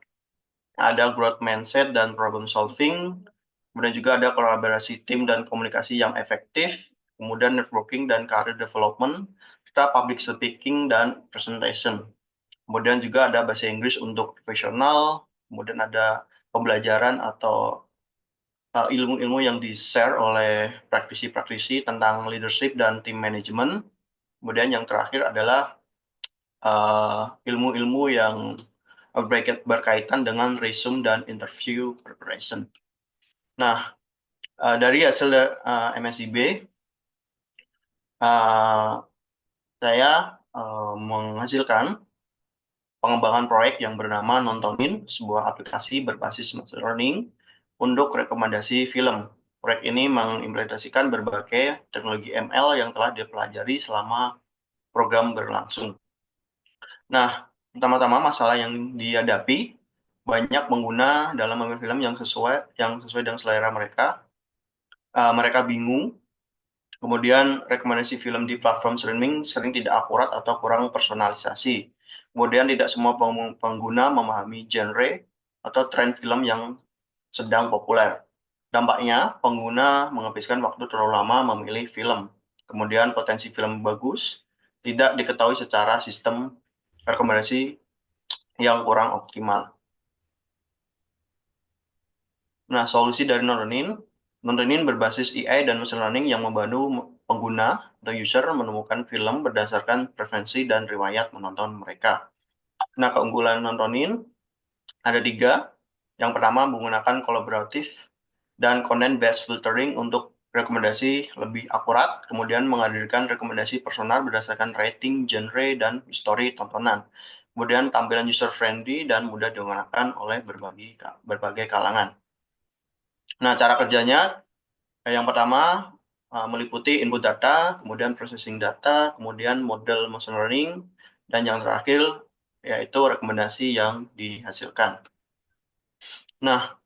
ada growth mindset dan problem solving. Kemudian juga ada kolaborasi tim dan komunikasi yang efektif. Kemudian networking dan career development, serta public speaking dan presentation. Kemudian juga ada bahasa Inggris untuk profesional. Kemudian ada pembelajaran atau ilmu-ilmu yang di-share oleh praktisi-praktisi tentang leadership dan team management. Kemudian yang terakhir adalah ilmu-ilmu yang berkaitan dengan resume dan interview preparation. Nah, dari hasil MSIB, saya menghasilkan pengembangan proyek yang bernama Nontonin, sebuah aplikasi berbasis machine learning untuk rekomendasi film. Proyek ini mengimplementasikan berbagai teknologi ML yang telah dipelajari selama program berlangsung. Nah, pertama-tama masalah yang dihadapi, banyak pengguna dalam memilih film yang sesuai dengan selera mereka. Mereka bingung. Kemudian rekomendasi film di platform streaming sering tidak akurat atau kurang personalisasi. Kemudian tidak semua pengguna memahami genre atau tren film yang sedang populer. Dampaknya, pengguna menghabiskan waktu terlalu lama memilih film. Kemudian potensi film bagus tidak diketahui secara sistem rekomendasi yang kurang optimal. Nah, solusi dari Nontonin berbasis AI dan machine learning yang membantu pengguna atau user menemukan film berdasarkan preferensi dan riwayat menonton mereka. Nah, keunggulan Nontonin ada 3. Yang pertama, menggunakan kolaboratif dan content-based filtering untuk rekomendasi lebih akurat, kemudian menghadirkan rekomendasi personal berdasarkan rating, genre, dan histori tontonan. Kemudian tampilan user-friendly dan mudah digunakan oleh berbagai kalangan. Nah, cara kerjanya, yang pertama, meliputi input data, kemudian processing data, kemudian model machine learning, dan yang terakhir, yaitu rekomendasi yang dihasilkan. Nah,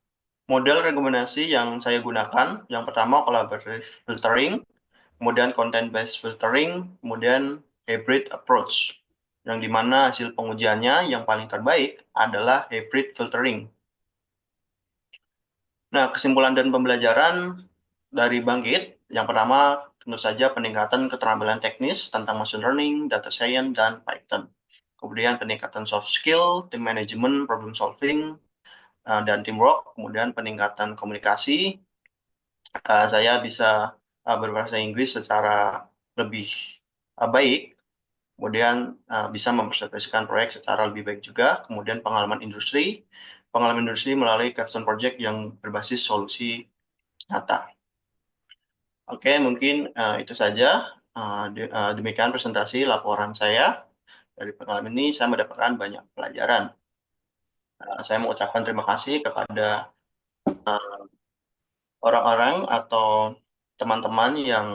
model rekomendasi yang saya gunakan, yang pertama collaborative filtering, kemudian content-based filtering, kemudian hybrid approach, yang dimana hasil pengujiannya yang paling terbaik adalah hybrid filtering. Nah, kesimpulan dan pembelajaran dari Bangkit, yang pertama tentu saja peningkatan keterampilan teknis tentang machine learning, data science, dan Python. Kemudian peningkatan soft skill, team management, problem solving, dan teamwork, kemudian peningkatan komunikasi. Saya bisa berbahasa Inggris secara lebih baik, kemudian bisa mempresentasikan proyek secara lebih baik juga, kemudian pengalaman industri melalui capstone project yang berbasis solusi nyata. Oke, mungkin itu saja. Demikian presentasi laporan saya. Dari pengalaman ini saya mendapatkan banyak pelajaran. Saya mengucapkan terima kasih kepada orang-orang atau teman-teman yang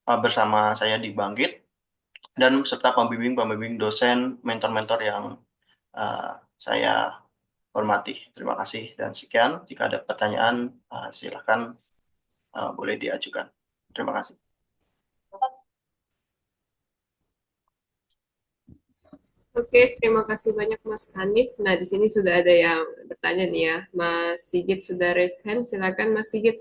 bersama saya di Bangkit dan serta pembimbing-pembimbing dosen, mentor-mentor yang saya hormati. Terima kasih dan sekian. Jika ada pertanyaan, silakan boleh diajukan. Terima kasih. Oke, terima kasih banyak Mas Hanif. Nah, di sini sudah ada yang bertanya nih ya. Mas Sigit sudah raise hand. Silakan Mas Sigit.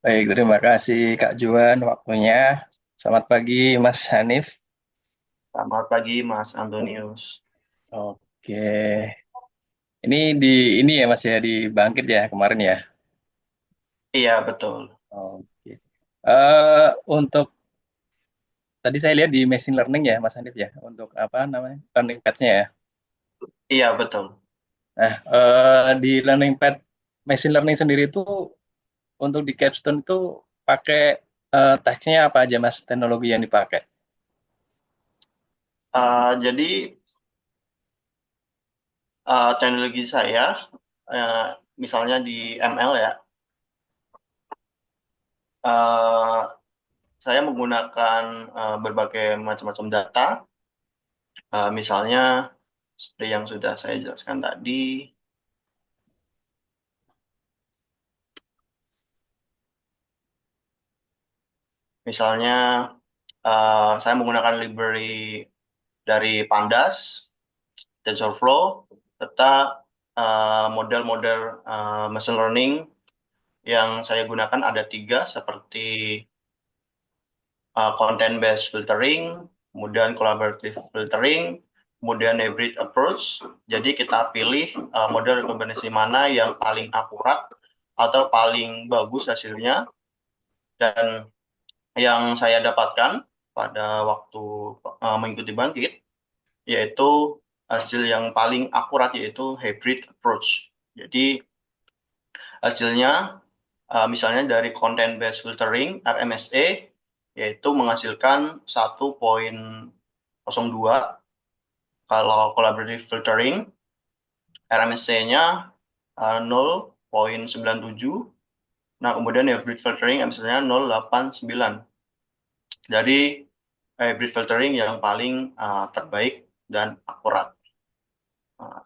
Baik, terima kasih Kak Juan waktunya. Selamat pagi Mas Hanif. Selamat pagi Mas Antonius. Oke. Ini ya Mas ya di Bangkit ya kemarin ya. Iya, betul. Oke. Untuk tadi saya lihat di machine learning ya Mas Hanif ya untuk apa namanya learning path-nya ya. Iya, betul. Nah, di learning path machine learning sendiri itu untuk di capstone itu pakai teksnya apa aja Mas teknologi yang dipakai? Jadi teknologi saya, misalnya di ML ya, saya menggunakan berbagai macam-macam data, misalnya seperti yang sudah saya jelaskan tadi, misalnya saya menggunakan library dari Pandas, TensorFlow, serta model-model machine learning yang saya gunakan ada 3 seperti content based filtering, kemudian collaborative filtering, kemudian hybrid approach. Jadi kita pilih model rekomendasi mana yang paling akurat atau paling bagus hasilnya. Dan yang saya dapatkan pada waktu mengikuti Bangkit, yaitu hasil yang paling akurat yaitu hybrid approach. Jadi hasilnya misalnya dari content based filtering RMSE yaitu menghasilkan 1,02. Kalau collaborative filtering RMSE-nya 0,97. Nah, kemudian hybrid filtering misalnya 0,89. Jadi hybrid filtering yang paling terbaik dan akurat.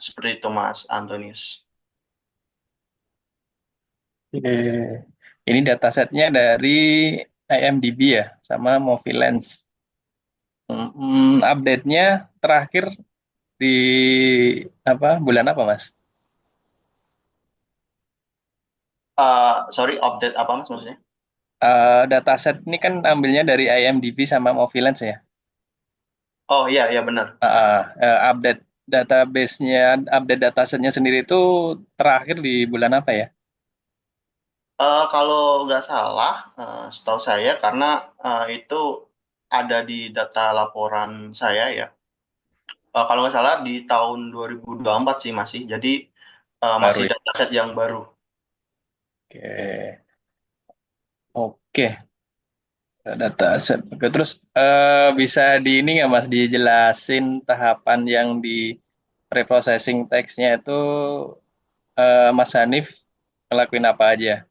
Seperti itu Mas Antonius. Ini datasetnya dari IMDb ya, sama Movilance. Update-nya terakhir di bulan apa, Mas? Sorry, update apa Mas maksudnya? Dataset ini kan ambilnya dari IMDb sama Movilance ya. Oh iya, iya benar. Update database-nya, update datasetnya sendiri itu terakhir di bulan apa ya? Kalau nggak salah, setahu saya karena itu ada di data laporan saya ya. Kalau nggak salah di tahun 2024 sih masih. Jadi masih Baru ya. dataset yang baru. Oke. Dataset. Oke, terus bisa di ini nggak Mas dijelasin tahapan yang di preprocessing teksnya itu Mas Hanif ngelakuin apa aja?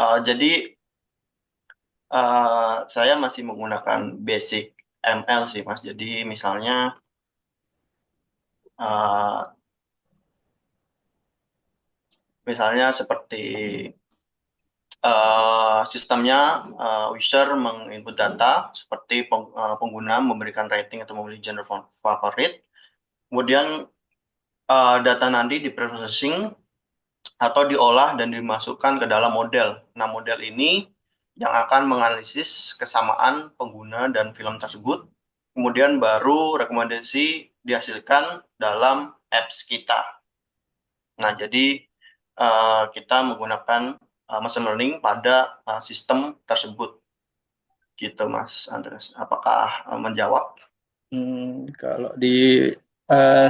Jadi saya masih menggunakan basic ML sih Mas. Jadi misalnya seperti sistemnya user menginput data seperti pengguna memberikan rating atau memilih genre favorit. Kemudian data nanti diprocessing atau diolah dan dimasukkan ke dalam model. Nah, model ini yang akan menganalisis kesamaan pengguna dan film tersebut. Kemudian baru rekomendasi dihasilkan dalam apps kita. Nah, jadi kita menggunakan machine learning pada sistem tersebut. Gitu, Mas Andres. Apakah menjawab? Kalau di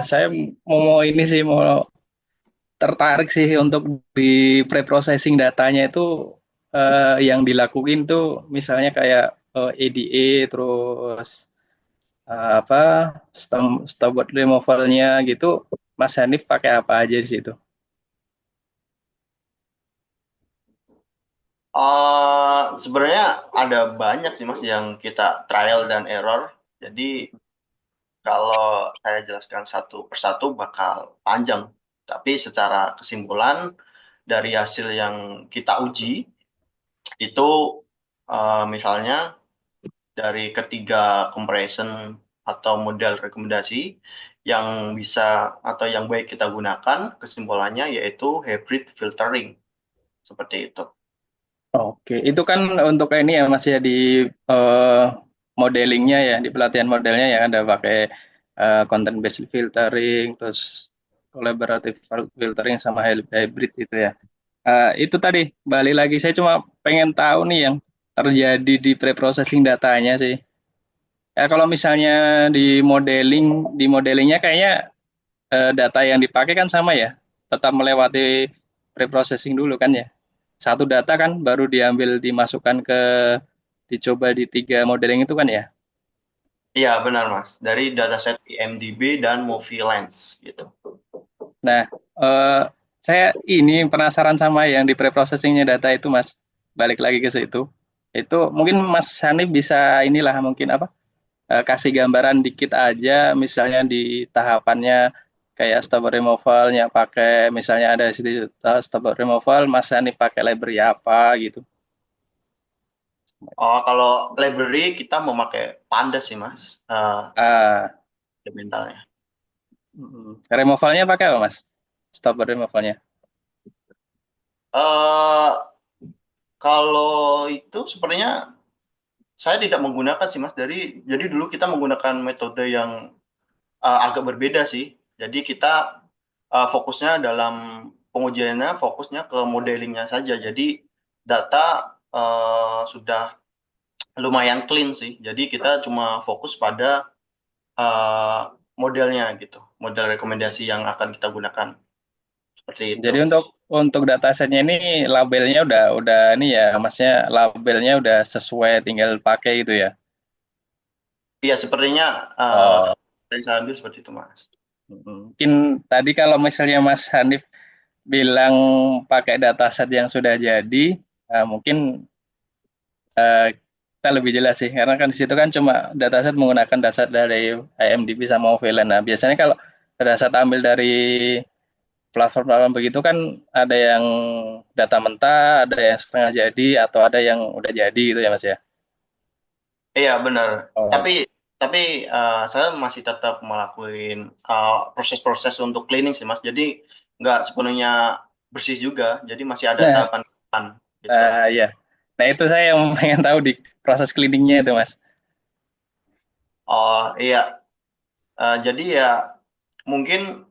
saya mau ini sih mau tertarik sih untuk di pre-processing datanya itu yang dilakuin tuh misalnya kayak EDA terus apa storyboard removal-nya gitu. Mas Hanif pakai apa aja di situ? Sebenarnya ada banyak sih Mas yang kita trial dan error. Jadi kalau saya jelaskan satu persatu bakal panjang. Tapi secara kesimpulan dari hasil yang kita uji itu misalnya dari ketiga comparison atau model rekomendasi yang bisa atau yang baik kita gunakan, kesimpulannya yaitu hybrid filtering. Seperti itu. Oke, itu kan untuk ini ya Mas ya di modelingnya ya, di pelatihan modelnya ya ada pakai content based filtering, terus collaborative filtering sama hybrid itu ya. Itu tadi balik lagi saya cuma pengen tahu nih yang terjadi di pre-processing datanya sih. Ya kalau misalnya di modelingnya kayaknya data yang dipakai kan sama ya, tetap melewati pre-processing dulu kan ya. Satu data kan baru diambil dimasukkan dicoba di 3 modeling itu kan ya. Iya, benar Mas. Dari dataset IMDb dan Movie Lens gitu. Nah, saya ini penasaran sama yang di pre-processingnya data itu Mas. Balik lagi ke situ. Itu mungkin Mas Hanif bisa inilah mungkin apa kasih gambaran dikit aja misalnya di tahapannya kayak stop removal-nya pakai misalnya ada di situ stop removal Mas Hanif pakai library apa gitu. Kalau library kita memakai Pandas sih Mas. Ah, Fundamentalnya. removalnya pakai apa Mas? Stop removalnya. Kalau itu sebenarnya saya tidak menggunakan sih Mas. Jadi dulu kita menggunakan metode yang agak berbeda sih. Jadi kita fokusnya dalam pengujiannya fokusnya ke modelingnya saja. Jadi data sudah lumayan clean sih. Jadi kita cuma fokus pada modelnya gitu, model rekomendasi yang akan kita gunakan. Seperti itu. Jadi untuk datasetnya ini labelnya udah ini ya, maksudnya labelnya udah sesuai tinggal pakai itu ya. Iya, sepertinya yang saya ambil seperti itu, Mas. Mungkin tadi kalau misalnya Mas Hanif bilang pakai dataset yang sudah jadi, mungkin kita lebih jelas sih, karena kan di situ kan cuma dataset menggunakan dataset dari IMDb sama Moviland. Nah, biasanya kalau dataset ambil dari platform-platform begitu kan ada yang data mentah, ada yang setengah jadi, atau ada yang udah jadi gitu ya Mas ya? Iya, benar. Oh. Tapi saya masih tetap melakukan proses-proses untuk cleaning sih, Mas. Jadi nggak sepenuhnya bersih juga. Jadi masih ada tahapan gitu. Iya. Nah, itu saya yang pengen tahu di proses cleaningnya itu, Mas. Oh, iya. Jadi ya mungkin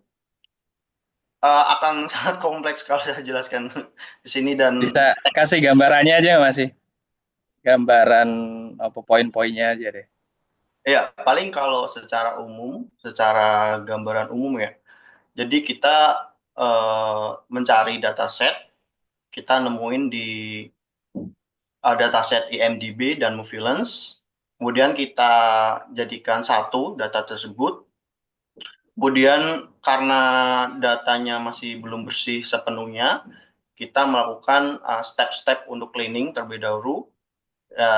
akan sangat kompleks kalau saya jelaskan di sini dan Bisa kasih gambarannya aja Mas sih. Gambaran apa poin-poinnya aja deh. ya paling kalau secara umum, secara gambaran umum ya. Jadi kita mencari dataset, kita nemuin di dataset IMDb dan Movielens, kemudian kita jadikan satu data tersebut. Kemudian karena datanya masih belum bersih sepenuhnya, kita melakukan step-step untuk cleaning terlebih dahulu,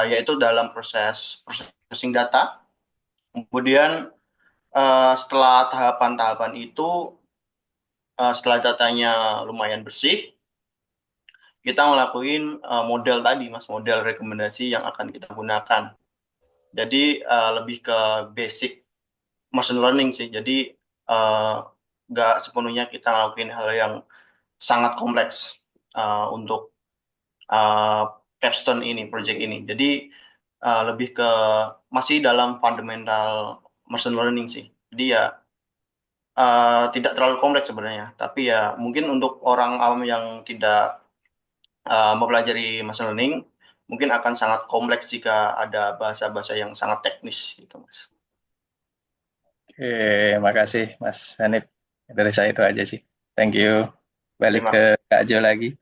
yaitu dalam proses processing data. Kemudian setelah tahapan-tahapan itu, setelah datanya lumayan bersih, kita ngelakuin model tadi, Mas, model rekomendasi yang akan kita gunakan. Jadi lebih ke basic machine learning sih. Jadi nggak sepenuhnya kita ngelakuin hal yang sangat kompleks untuk capstone ini, project ini. Jadi lebih ke masih dalam fundamental machine learning sih. Jadi ya tidak terlalu kompleks sebenarnya. Tapi ya mungkin untuk orang awam yang tidak mempelajari machine learning, mungkin akan sangat kompleks jika ada bahasa-bahasa yang sangat teknis gitu, Mas. Oke, makasih Mas Hanif. Dari saya itu aja sih. Thank you. balik Terima ke Kak Jo lagi.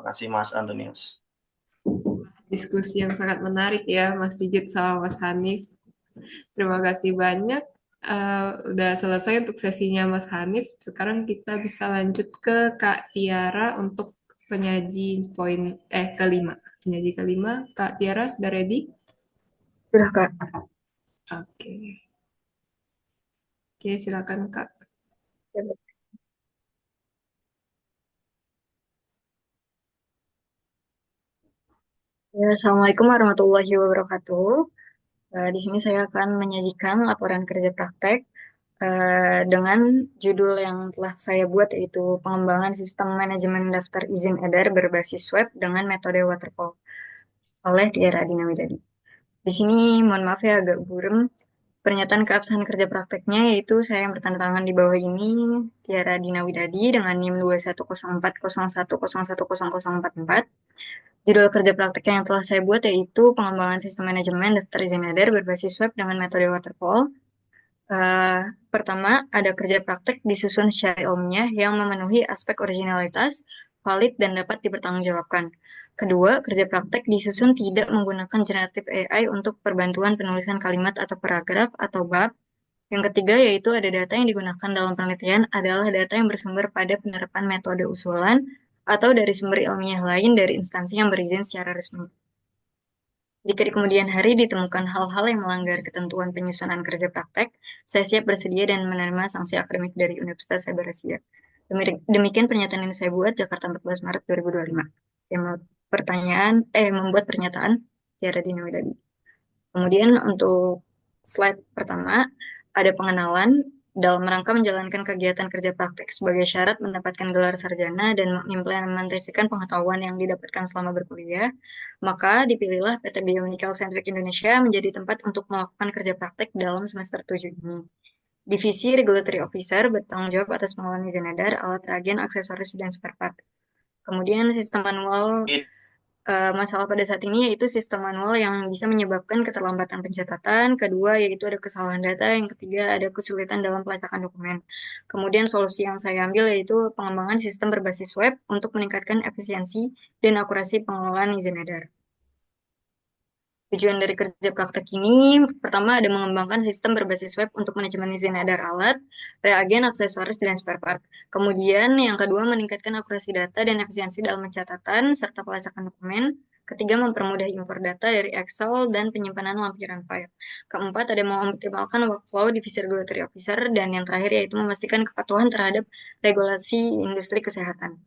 kasih Mas Antonius. Diskusi yang sangat menarik ya, Mas Sigit sama Mas Hanif. Terima kasih banyak. Udah selesai untuk sesinya Mas Hanif. Sekarang kita bisa lanjut ke Kak Tiara untuk penyaji kelima. Penyaji kelima, Kak Tiara sudah ready? Sudah, Kak. Oke. Oke, silakan Kak. Ya, Assalamualaikum warahmatullahi wabarakatuh. Di sini saya akan menyajikan laporan kerja praktek dengan judul yang telah saya buat, yaitu pengembangan sistem manajemen daftar izin edar berbasis web dengan metode waterfall oleh Tiara Dina Widadi. Di sini mohon maaf ya agak burem. Pernyataan keabsahan kerja prakteknya yaitu saya yang bertanda tangan di bawah ini, Tiara Dina Widadi dengan NIM 210401101044. Judul kerja praktek yang telah saya buat yaitu pengembangan sistem manajemen daftar izin edar berbasis web dengan metode waterfall. Pertama, ada kerja praktek disusun secara ilmiah yang memenuhi aspek originalitas, valid, dan dapat dipertanggungjawabkan. Kedua, kerja praktek disusun tidak menggunakan generatif AI untuk perbantuan penulisan kalimat atau paragraf atau bab. Yang ketiga, yaitu ada data yang digunakan dalam penelitian adalah data yang bersumber pada penerapan metode usulan atau dari sumber ilmiah lain dari instansi yang berizin secara resmi. Jika di kemudian hari ditemukan hal-hal yang melanggar ketentuan penyusunan kerja praktek, saya siap bersedia dan menerima sanksi akademik dari Universitas Cyber Asia. Demikian pernyataan yang saya buat Jakarta 14 Maret 2025. Yang membuat pernyataan Tiara Dina Widadi. Kemudian untuk slide pertama, ada pengenalan dalam rangka menjalankan kegiatan kerja praktek sebagai syarat mendapatkan gelar sarjana dan mengimplementasikan pengetahuan yang didapatkan selama berkuliah, maka dipilihlah PT Biomedical Scientific Indonesia menjadi tempat untuk melakukan kerja praktek dalam semester 7 ini. Divisi Regulatory Officer bertanggung jawab atas pengelolaan izin edar, alat reagen, aksesoris, dan spare part. Kemudian sistem manual, masalah pada saat ini yaitu sistem manual yang bisa menyebabkan keterlambatan pencatatan, kedua yaitu ada kesalahan data, yang ketiga ada kesulitan dalam pelacakan dokumen. Kemudian solusi yang saya ambil yaitu pengembangan sistem berbasis web untuk meningkatkan efisiensi dan akurasi pengelolaan izin edar. Tujuan dari kerja praktek ini, pertama ada mengembangkan sistem berbasis web untuk manajemen izin edar alat, reagen, aksesoris, dan spare part. Kemudian yang kedua meningkatkan akurasi data dan efisiensi dalam pencatatan serta pelacakan dokumen. Ketiga mempermudah impor data dari Excel dan penyimpanan lampiran file. Keempat ada mengoptimalkan workflow divisi regulatory officer, dan yang terakhir yaitu memastikan kepatuhan terhadap regulasi industri kesehatan.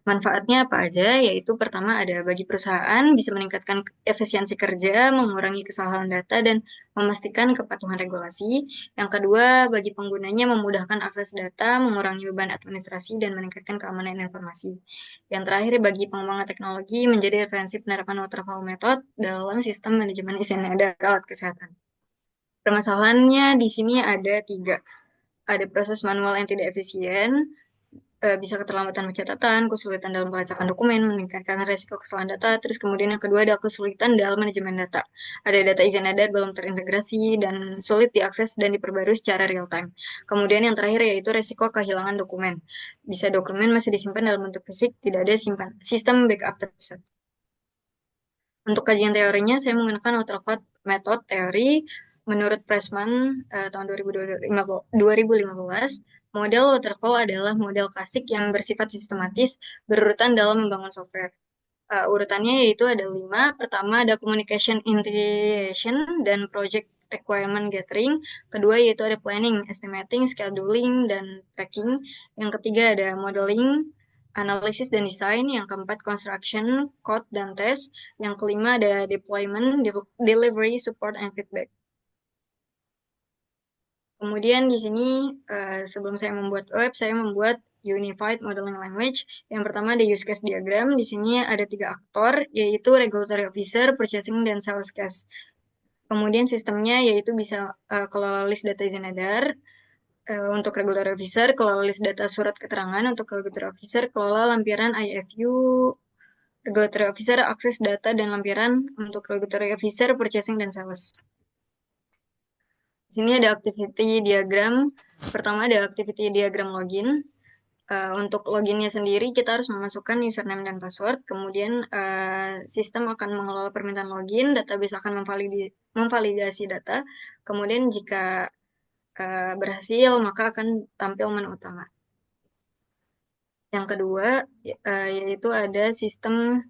Manfaatnya apa aja? Yaitu pertama ada bagi perusahaan bisa meningkatkan efisiensi kerja, mengurangi kesalahan data, dan memastikan kepatuhan regulasi. Yang kedua, bagi penggunanya memudahkan akses data, mengurangi beban administrasi, dan meningkatkan keamanan informasi. Yang terakhir, bagi pengembangan teknologi menjadi referensi penerapan waterfall method dalam sistem manajemen izin edar alat kesehatan. Permasalahannya di sini ada 3. Ada proses manual yang tidak efisien, bisa keterlambatan pencatatan, kesulitan dalam pelacakan dokumen, meningkatkan risiko kesalahan data. Terus kemudian yang kedua ada kesulitan dalam manajemen data. Ada data izin edar belum terintegrasi dan sulit diakses dan diperbarui secara real time. Kemudian yang terakhir yaitu risiko kehilangan dokumen. Bisa dokumen masih disimpan dalam bentuk fisik, tidak ada sistem backup terpusat. Untuk kajian teorinya, saya menggunakan waterfall method teori. Menurut Pressman tahun 2015, model waterfall adalah model klasik yang bersifat sistematis, berurutan dalam membangun software. Urutannya yaitu ada 5. Pertama ada communication initiation dan project requirement gathering. Kedua yaitu ada planning, estimating, scheduling, dan tracking. Yang ketiga ada modeling, analisis dan desain. Yang keempat construction, code, dan test. Yang kelima ada deployment, delivery, support, and feedback. Kemudian di sini sebelum saya membuat web, saya membuat Unified Modeling Language. Yang pertama ada use case diagram. Di sini ada 3 aktor, yaitu regulatory officer, purchasing, dan sales case. Kemudian sistemnya yaitu bisa kelola list data izin edar. Untuk regulatory officer, kelola list data surat keterangan. Untuk regulatory officer, kelola lampiran IFU. Regulatory officer, akses data dan lampiran. Untuk regulatory officer, purchasing, dan sales. Di sini ada activity diagram. Pertama ada activity diagram login. Untuk loginnya sendiri kita harus memasukkan username dan password, kemudian sistem akan mengelola permintaan login, database akan memvalidasi data, kemudian jika berhasil maka akan tampil menu utama. Yang kedua yaitu ada sistem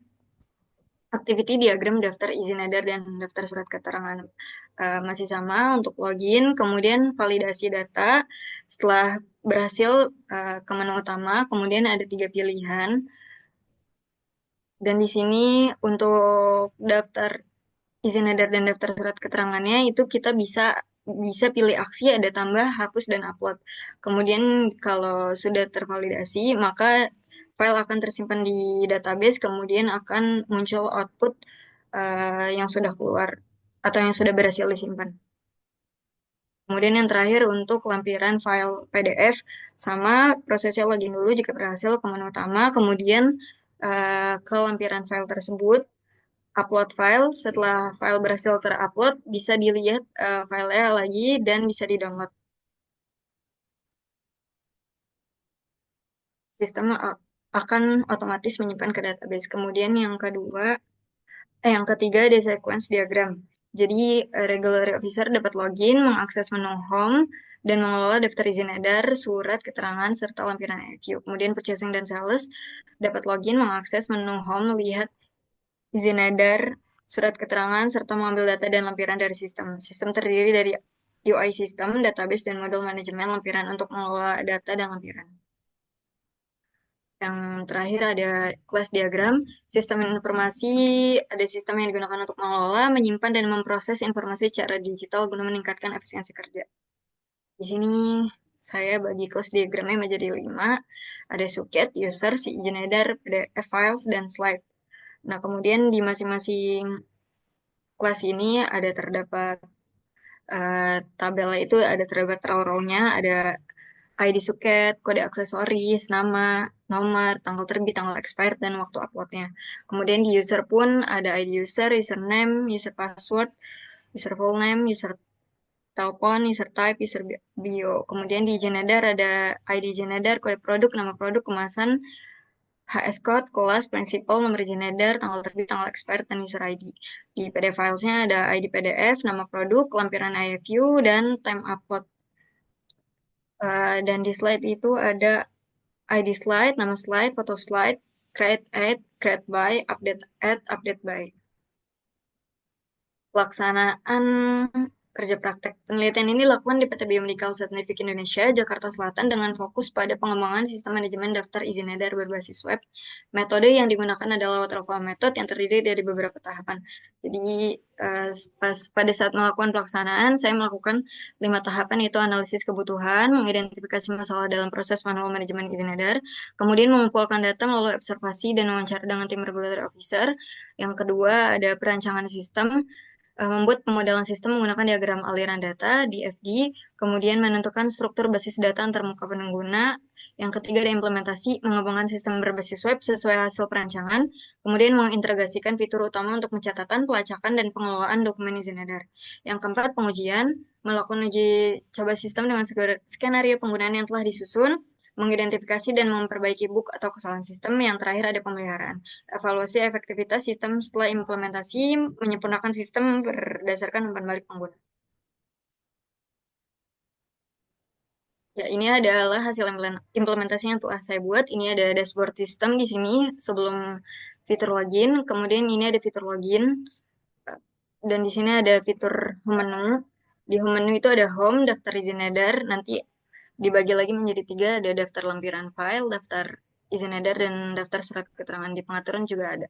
activity diagram daftar izin edar dan daftar surat keterangan. Masih sama untuk login, kemudian validasi data. Setelah berhasil ke menu utama, kemudian ada 3 pilihan. Dan di sini untuk daftar izin edar dan daftar surat keterangannya itu kita bisa pilih aksi ada tambah, hapus, dan upload. Kemudian kalau sudah tervalidasi, maka file akan tersimpan di database, kemudian akan muncul output yang sudah keluar atau yang sudah berhasil disimpan. Kemudian yang terakhir untuk lampiran file PDF, sama prosesnya login dulu jika berhasil ke menu utama, kemudian ke lampiran file tersebut, upload file. Setelah file berhasil terupload, bisa dilihat filenya lagi dan bisa di-download. Sistem akan otomatis menyimpan ke database. Kemudian yang ketiga ada sequence diagram. Jadi regulatory officer dapat login, mengakses menu home, dan mengelola daftar izin edar, surat keterangan, serta lampiran FAQ. Kemudian purchasing dan sales dapat login, mengakses menu home, melihat izin edar, surat keterangan, serta mengambil data dan lampiran dari sistem. Sistem terdiri dari UI system, database, dan model manajemen lampiran untuk mengelola data dan lampiran. Yang terakhir ada class diagram, sistem informasi, ada sistem yang digunakan untuk mengelola, menyimpan, dan memproses informasi secara digital guna meningkatkan efisiensi kerja. Di sini saya bagi kelas diagramnya menjadi 5, ada suket, user, si izin edar, PDF files, dan slide. Nah, kemudian di masing-masing kelas ini ada terdapat tabelnya itu ada terdapat row-nya, ada ID suket, kode aksesoris, nama, nomor, tanggal terbit, tanggal expired, dan waktu uploadnya. Kemudian di user pun ada ID user, username, user password, user full name, user telepon, user type, user bio. Kemudian di izin edar ada ID izin edar, kode produk, nama produk, kemasan, HS code, kelas, prinsipal, nomor izin edar, tanggal terbit, tanggal expired, dan user ID. Di PDF filesnya ada ID PDF, nama produk, lampiran IFU, dan time upload. Dan di slide itu ada ID slide, nama slide, foto slide, create add, create by, update add, update by. Pelaksanaan kerja praktek. Penelitian ini dilakukan di PT Biomedical Scientific Indonesia, Jakarta Selatan dengan fokus pada pengembangan sistem manajemen daftar izin edar berbasis web. Metode yang digunakan adalah waterfall method yang terdiri dari beberapa tahapan. Jadi pada saat melakukan pelaksanaan, saya melakukan 5 tahapan, yaitu analisis kebutuhan, mengidentifikasi masalah dalam proses manual manajemen izin edar, kemudian mengumpulkan data melalui observasi dan wawancara dengan tim regulatory officer. Yang kedua ada perancangan sistem, membuat pemodelan sistem menggunakan diagram aliran data, DFD, kemudian menentukan struktur basis data antarmuka pengguna. Yang ketiga ada implementasi, mengembangkan sistem berbasis web sesuai hasil perancangan, kemudian mengintegrasikan fitur utama untuk pencatatan, pelacakan, dan pengelolaan dokumen izin edar. Yang keempat, pengujian, melakukan uji coba sistem dengan skenario penggunaan yang telah disusun, mengidentifikasi dan memperbaiki bug atau kesalahan sistem. Yang terakhir ada pemeliharaan, evaluasi efektivitas sistem setelah implementasi, menyempurnakan sistem berdasarkan umpan balik pengguna. Ya, ini adalah hasil implementasi yang telah saya buat. Ini ada dashboard sistem di sini sebelum fitur login, kemudian ini ada fitur login, dan di sini ada fitur home menu. Di home menu itu ada home, daftar izin edar, nanti dibagi lagi menjadi 3, ada daftar lampiran file, daftar izin edar, dan daftar surat keterangan. Di pengaturan juga ada.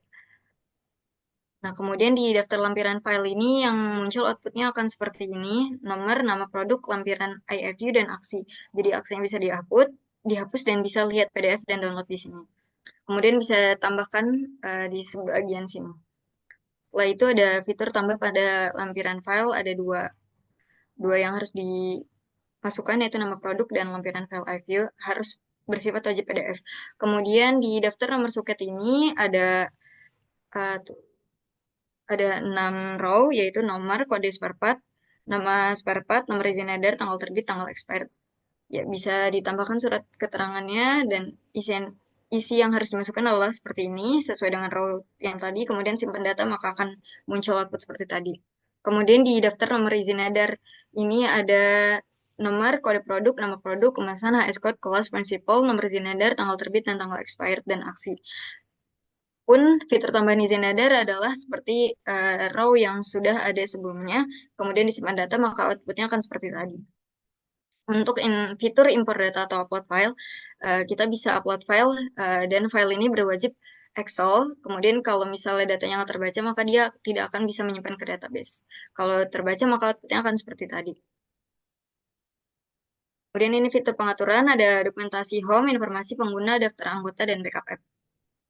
Nah, kemudian di daftar lampiran file ini yang muncul outputnya akan seperti ini, nomor, nama produk, lampiran IFU, dan aksi. Jadi aksinya bisa dihapus, dan bisa lihat PDF dan download di sini. Kemudian bisa tambahkan di sebagian sini. Setelah itu ada fitur tambah pada lampiran file, ada dua yang harus dimasukkan, yaitu nama produk dan lampiran file IFU, harus bersifat wajib PDF. Kemudian di daftar nomor suket ini ada 6 row, yaitu nomor, kode spare part, nama spare part, nomor izin edar, tanggal terbit, tanggal expired. Ya, bisa ditambahkan surat keterangannya dan isi yang harus dimasukkan adalah seperti ini, sesuai dengan row yang tadi, kemudian simpan data, maka akan muncul output seperti tadi. Kemudian di daftar nomor izin edar, ini ada nomor, kode produk, nama produk, kemasan, HS code, kelas, prinsipal, nomor izin edar, tanggal terbit, dan tanggal expired, dan aksi. Pun fitur tambahan izin edar adalah seperti row yang sudah ada sebelumnya, kemudian disimpan data, maka outputnya akan seperti tadi. Untuk fitur import data atau upload file, kita bisa upload file dan file ini berwajib Excel. Kemudian kalau misalnya datanya nggak terbaca, maka dia tidak akan bisa menyimpan ke database. Kalau terbaca, maka outputnya akan seperti tadi. Kemudian ini fitur pengaturan, ada dokumentasi home, informasi pengguna, daftar anggota, dan backup app.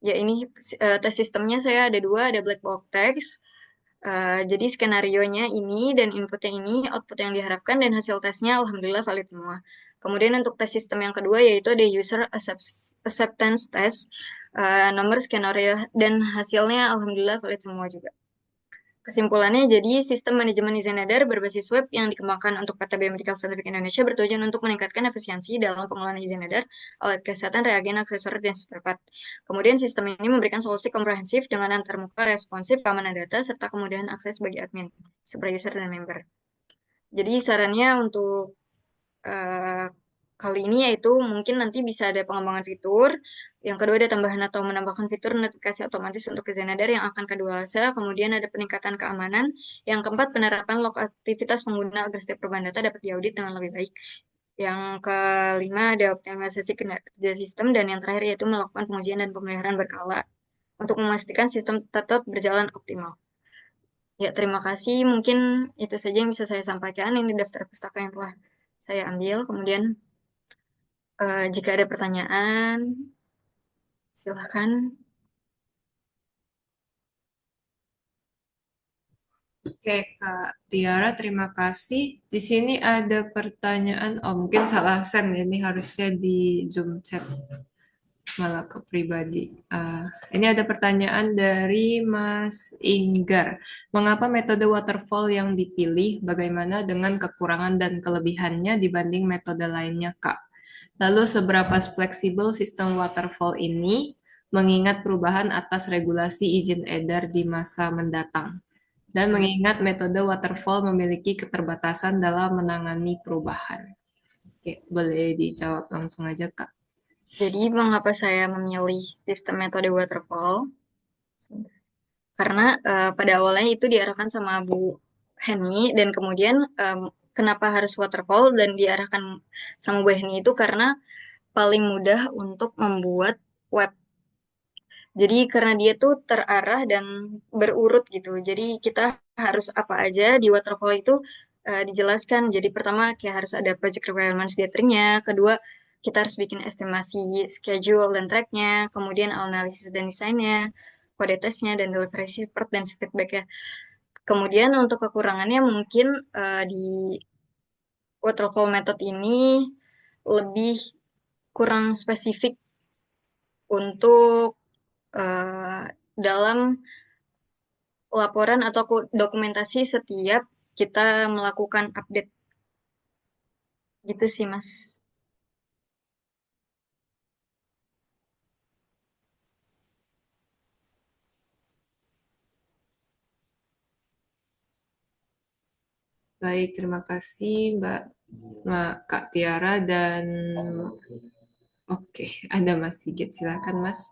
Ya, ini tes sistemnya saya ada 2, ada black box text. Jadi skenarionya ini dan inputnya ini, output yang diharapkan, dan hasil tesnya alhamdulillah valid semua. Kemudian untuk tes sistem yang kedua yaitu ada user acceptance test, nomor skenario dan hasilnya alhamdulillah valid semua juga. Kesimpulannya, jadi sistem manajemen izin edar berbasis web yang dikembangkan untuk PT Biomedical Scientific Indonesia bertujuan untuk meningkatkan efisiensi dalam pengelolaan izin edar, alat kesehatan, reagen, aksesoris, dan spare part. Kemudian sistem ini memberikan solusi komprehensif dengan antarmuka responsif, keamanan data, serta kemudahan akses bagi admin, super user, dan member. Jadi sarannya untuk kali ini yaitu mungkin nanti bisa ada pengembangan fitur. Yang kedua ada tambahan atau menambahkan fitur notifikasi otomatis untuk izin edar yang akan kedualasa. Kemudian ada peningkatan keamanan. Yang keempat penerapan log aktivitas pengguna agar setiap perubahan data dapat diaudit dengan lebih baik. Yang kelima ada optimalisasi kerja sistem. Dan yang terakhir yaitu melakukan pengujian dan pemeliharaan berkala untuk memastikan sistem tetap berjalan optimal. Ya, terima kasih. Mungkin itu saja yang bisa saya sampaikan. Ini daftar pustaka yang telah saya ambil. Kemudian jika ada pertanyaan, silahkan. Oke, Kak Tiara, terima kasih. Di sini ada pertanyaan, oh mungkin salah send, ini harusnya di Zoom chat, malah ke pribadi. Ini ada pertanyaan dari Mas Inggar. Mengapa metode waterfall yang dipilih? Bagaimana dengan kekurangan dan kelebihannya dibanding metode lainnya, Kak? Lalu seberapa fleksibel sistem waterfall ini mengingat perubahan atas regulasi izin edar di masa mendatang? Dan mengingat metode waterfall memiliki keterbatasan dalam menangani perubahan. Oke, boleh dijawab langsung aja, Kak. Jadi, mengapa saya memilih sistem metode waterfall? Karena pada awalnya itu diarahkan sama Bu Heni, dan kemudian kenapa harus waterfall dan diarahkan sama Bu Heni itu karena paling mudah untuk membuat web. Jadi karena dia tuh terarah dan berurut gitu. Jadi kita harus apa aja di waterfall itu dijelaskan. Jadi pertama kayak harus ada project requirements gathering-nya. Kedua, kita harus bikin estimasi schedule dan track-nya. Kemudian analisis dan desainnya, kode tesnya, dan delivery report dan feedback-nya. Kemudian untuk kekurangannya mungkin di waterfall method ini lebih kurang spesifik untuk dalam laporan atau dokumentasi setiap kita melakukan update. Gitu sih, Mas. Baik, terima kasih Mbak Kak Tiara dan oke, ada Mas Sigit. Silakan Mas.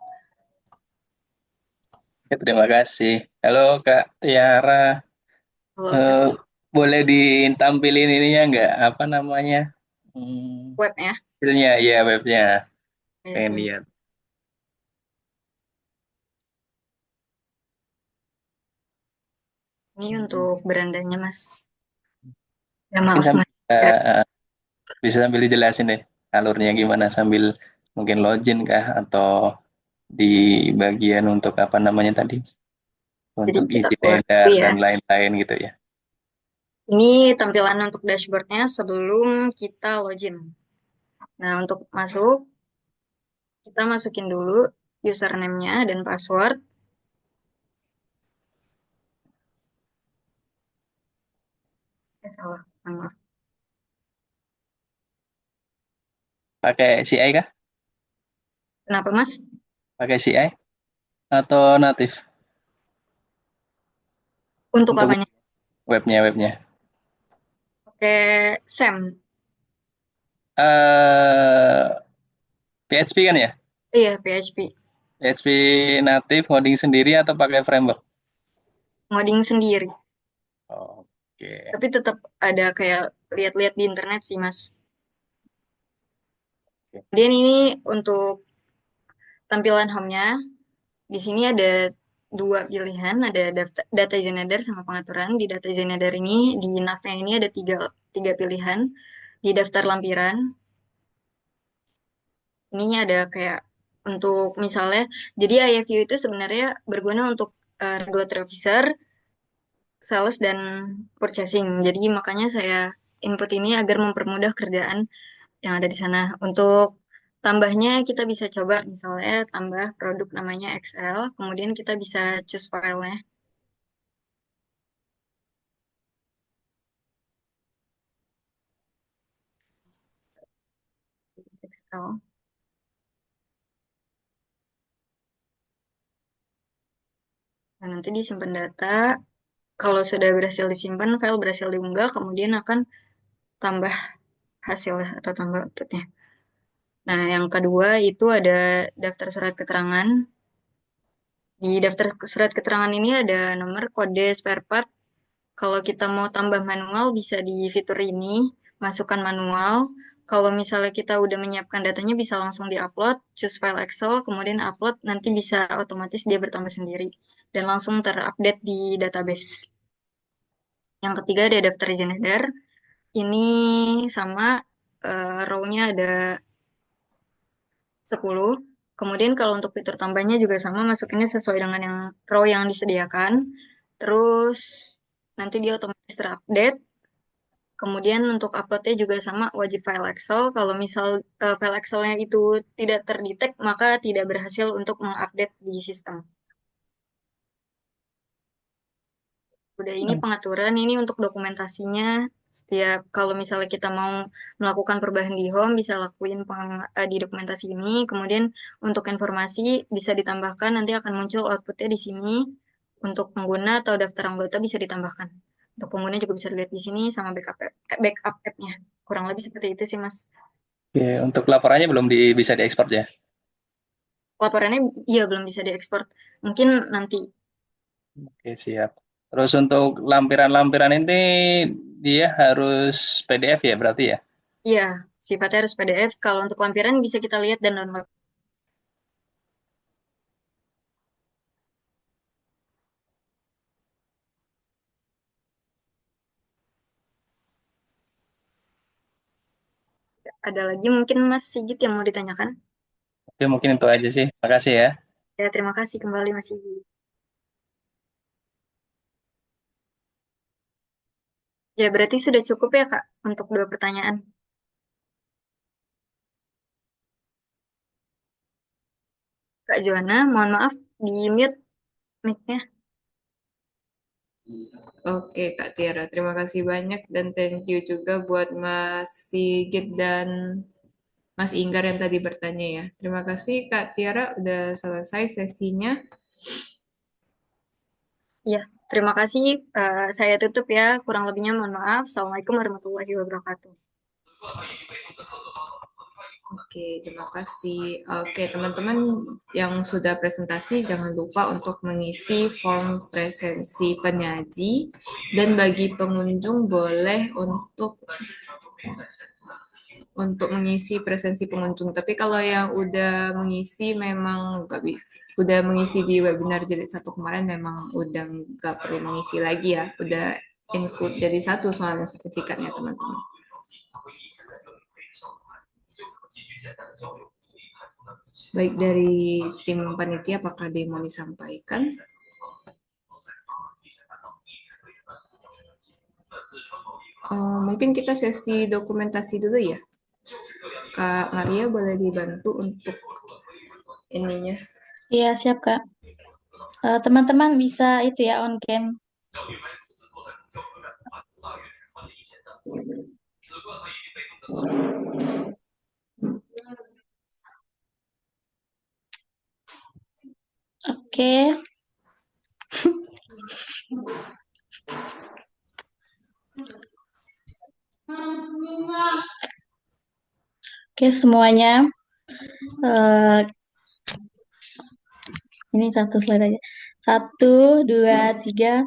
Oke, terima kasih. Halo Kak Tiara. Halo, Eh, boleh ditampilin ininya nggak? Apa namanya? web ya. Hasilnya, ya webnya. Ya, Pengen sini. lihat. Ini untuk berandanya, Mas. Ya, Mungkin maaf, Mas. Ya. bisa sambil dijelasin deh alurnya gimana, sambil mungkin login kah atau di bagian untuk apa namanya tadi, Jadi untuk kita izin keluar edar dulu ya. dan lain-lain gitu ya. Ini tampilan untuk dashboardnya sebelum kita login. Nah, untuk masuk, kita masukin dulu username-nya dan password. Salah, maaf. Pakai CI kah? Kenapa, Mas? Pakai CI atau natif Untuk untuk apanya? webnya? Pakai SAM. Eh PHP kan ya? Iya, PHP. PHP natif ngoding sendiri atau pakai framework? Ngoding sendiri. Oke. Tapi tetap ada kayak lihat-lihat di internet sih, Mas. Kemudian ini untuk tampilan home-nya. Di sini ada dua pilihan, ada data Zenadar sama pengaturan. Di data Zenadar ini, di nav-nya ini ada tiga pilihan. Di daftar lampiran, ini ada kayak untuk misalnya, jadi IFU itu sebenarnya berguna untuk regulatory officer, sales, dan purchasing. Jadi makanya saya input ini agar mempermudah kerjaan yang ada di sana. Untuk tambahnya kita bisa coba misalnya tambah produk namanya XL, kemudian kita bisa choose filenya. XL. Nah, nanti disimpan data. Kalau sudah berhasil disimpan, file berhasil diunggah, kemudian akan tambah hasilnya atau tambah outputnya. Nah, yang kedua itu ada daftar surat keterangan. Di daftar surat keterangan ini ada nomor kode spare part. Kalau kita mau tambah manual, bisa di fitur ini, masukkan manual. Kalau misalnya kita udah menyiapkan datanya, bisa langsung di-upload, choose file Excel, kemudian upload, nanti bisa otomatis dia bertambah sendiri. Dan langsung terupdate di database. Yang ketiga ada daftar izin edar. Ini sama, row-nya ada 10. Kemudian kalau untuk fitur tambahnya juga sama, masukinnya sesuai dengan yang row yang disediakan. Terus nanti dia otomatis terupdate. Kemudian untuk uploadnya juga sama, wajib file Excel. Kalau misal file Excel-nya itu tidak terdetek, maka tidak berhasil untuk mengupdate di sistem. Udah ini pengaturan, ini untuk dokumentasinya. Setiap kalau misalnya kita mau melakukan perubahan di home, bisa lakuin di dokumentasi ini. Kemudian untuk informasi bisa ditambahkan, nanti akan muncul outputnya di sini. Untuk pengguna atau daftar anggota bisa ditambahkan. Untuk pengguna juga bisa dilihat di sini sama backup app-nya. Kurang lebih seperti itu sih, Mas. Oke, untuk laporannya belum bisa diekspor ya? Laporannya iya belum bisa diekspor. Mungkin nanti. Oke, siap. Terus untuk lampiran-lampiran ini dia harus PDF ya berarti ya? Iya, sifatnya harus PDF. Kalau untuk lampiran bisa kita lihat dan download. Ada lagi mungkin Mas Sigit yang mau ditanyakan? Oke, mungkin itu aja sih. Makasih ya. Ya, terima kasih kembali Mas Sigit. Ya, berarti sudah cukup ya, Kak, untuk 2 pertanyaan. Kak Joanna, mohon maaf, di-mute mic-nya. Oke, Kak Tiara, terima kasih banyak dan thank you juga buat Mas Sigit dan Mas Inggar yang tadi bertanya ya. Terima kasih Kak Tiara, udah selesai sesinya. Ya, terima kasih. Saya tutup ya. Kurang lebihnya mohon maaf. Assalamualaikum warahmatullahi wabarakatuh. Oke, terima kasih. Oke, teman-teman yang sudah presentasi, jangan lupa untuk mengisi form presensi penyaji. Dan bagi pengunjung boleh untuk mengisi presensi pengunjung. Tapi kalau yang udah mengisi memang nggak bisa. Udah mengisi di webinar jilid 1 kemarin memang udah nggak perlu mengisi lagi ya. Udah include jadi 1 soalnya sertifikatnya teman-teman. Baik dari tim panitia, apakah ada yang mau disampaikan? Mungkin kita sesi dokumentasi dulu ya. Kak Maria boleh dibantu untuk ininya. Iya, siap, Kak. Teman-teman bisa itu ya, on cam. Oke. Oke, semuanya. Ini satu slide aja. 1, 2, 3.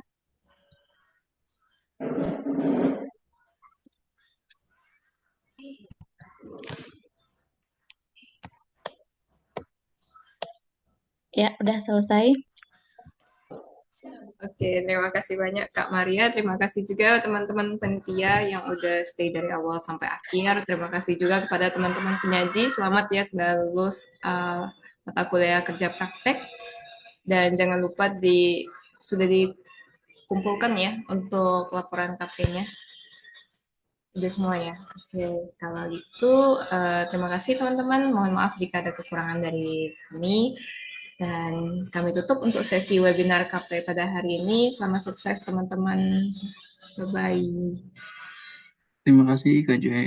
Ya, udah selesai. Oke, terima kasih banyak Kak Maria. Terima kasih juga teman-teman panitia yang udah stay dari awal sampai akhir. Terima kasih juga kepada teman-teman penyaji. Selamat ya sudah lulus mata kuliah kerja praktek. Dan jangan lupa sudah dikumpulkan ya untuk laporan KP-nya. Udah semua ya. Oke, kalau gitu terima kasih teman-teman. Mohon maaf jika ada kekurangan dari kami. Dan kami tutup untuk sesi webinar KP pada hari ini. Selamat sukses teman-teman. Bye-bye. Terima kasih Kak Joy.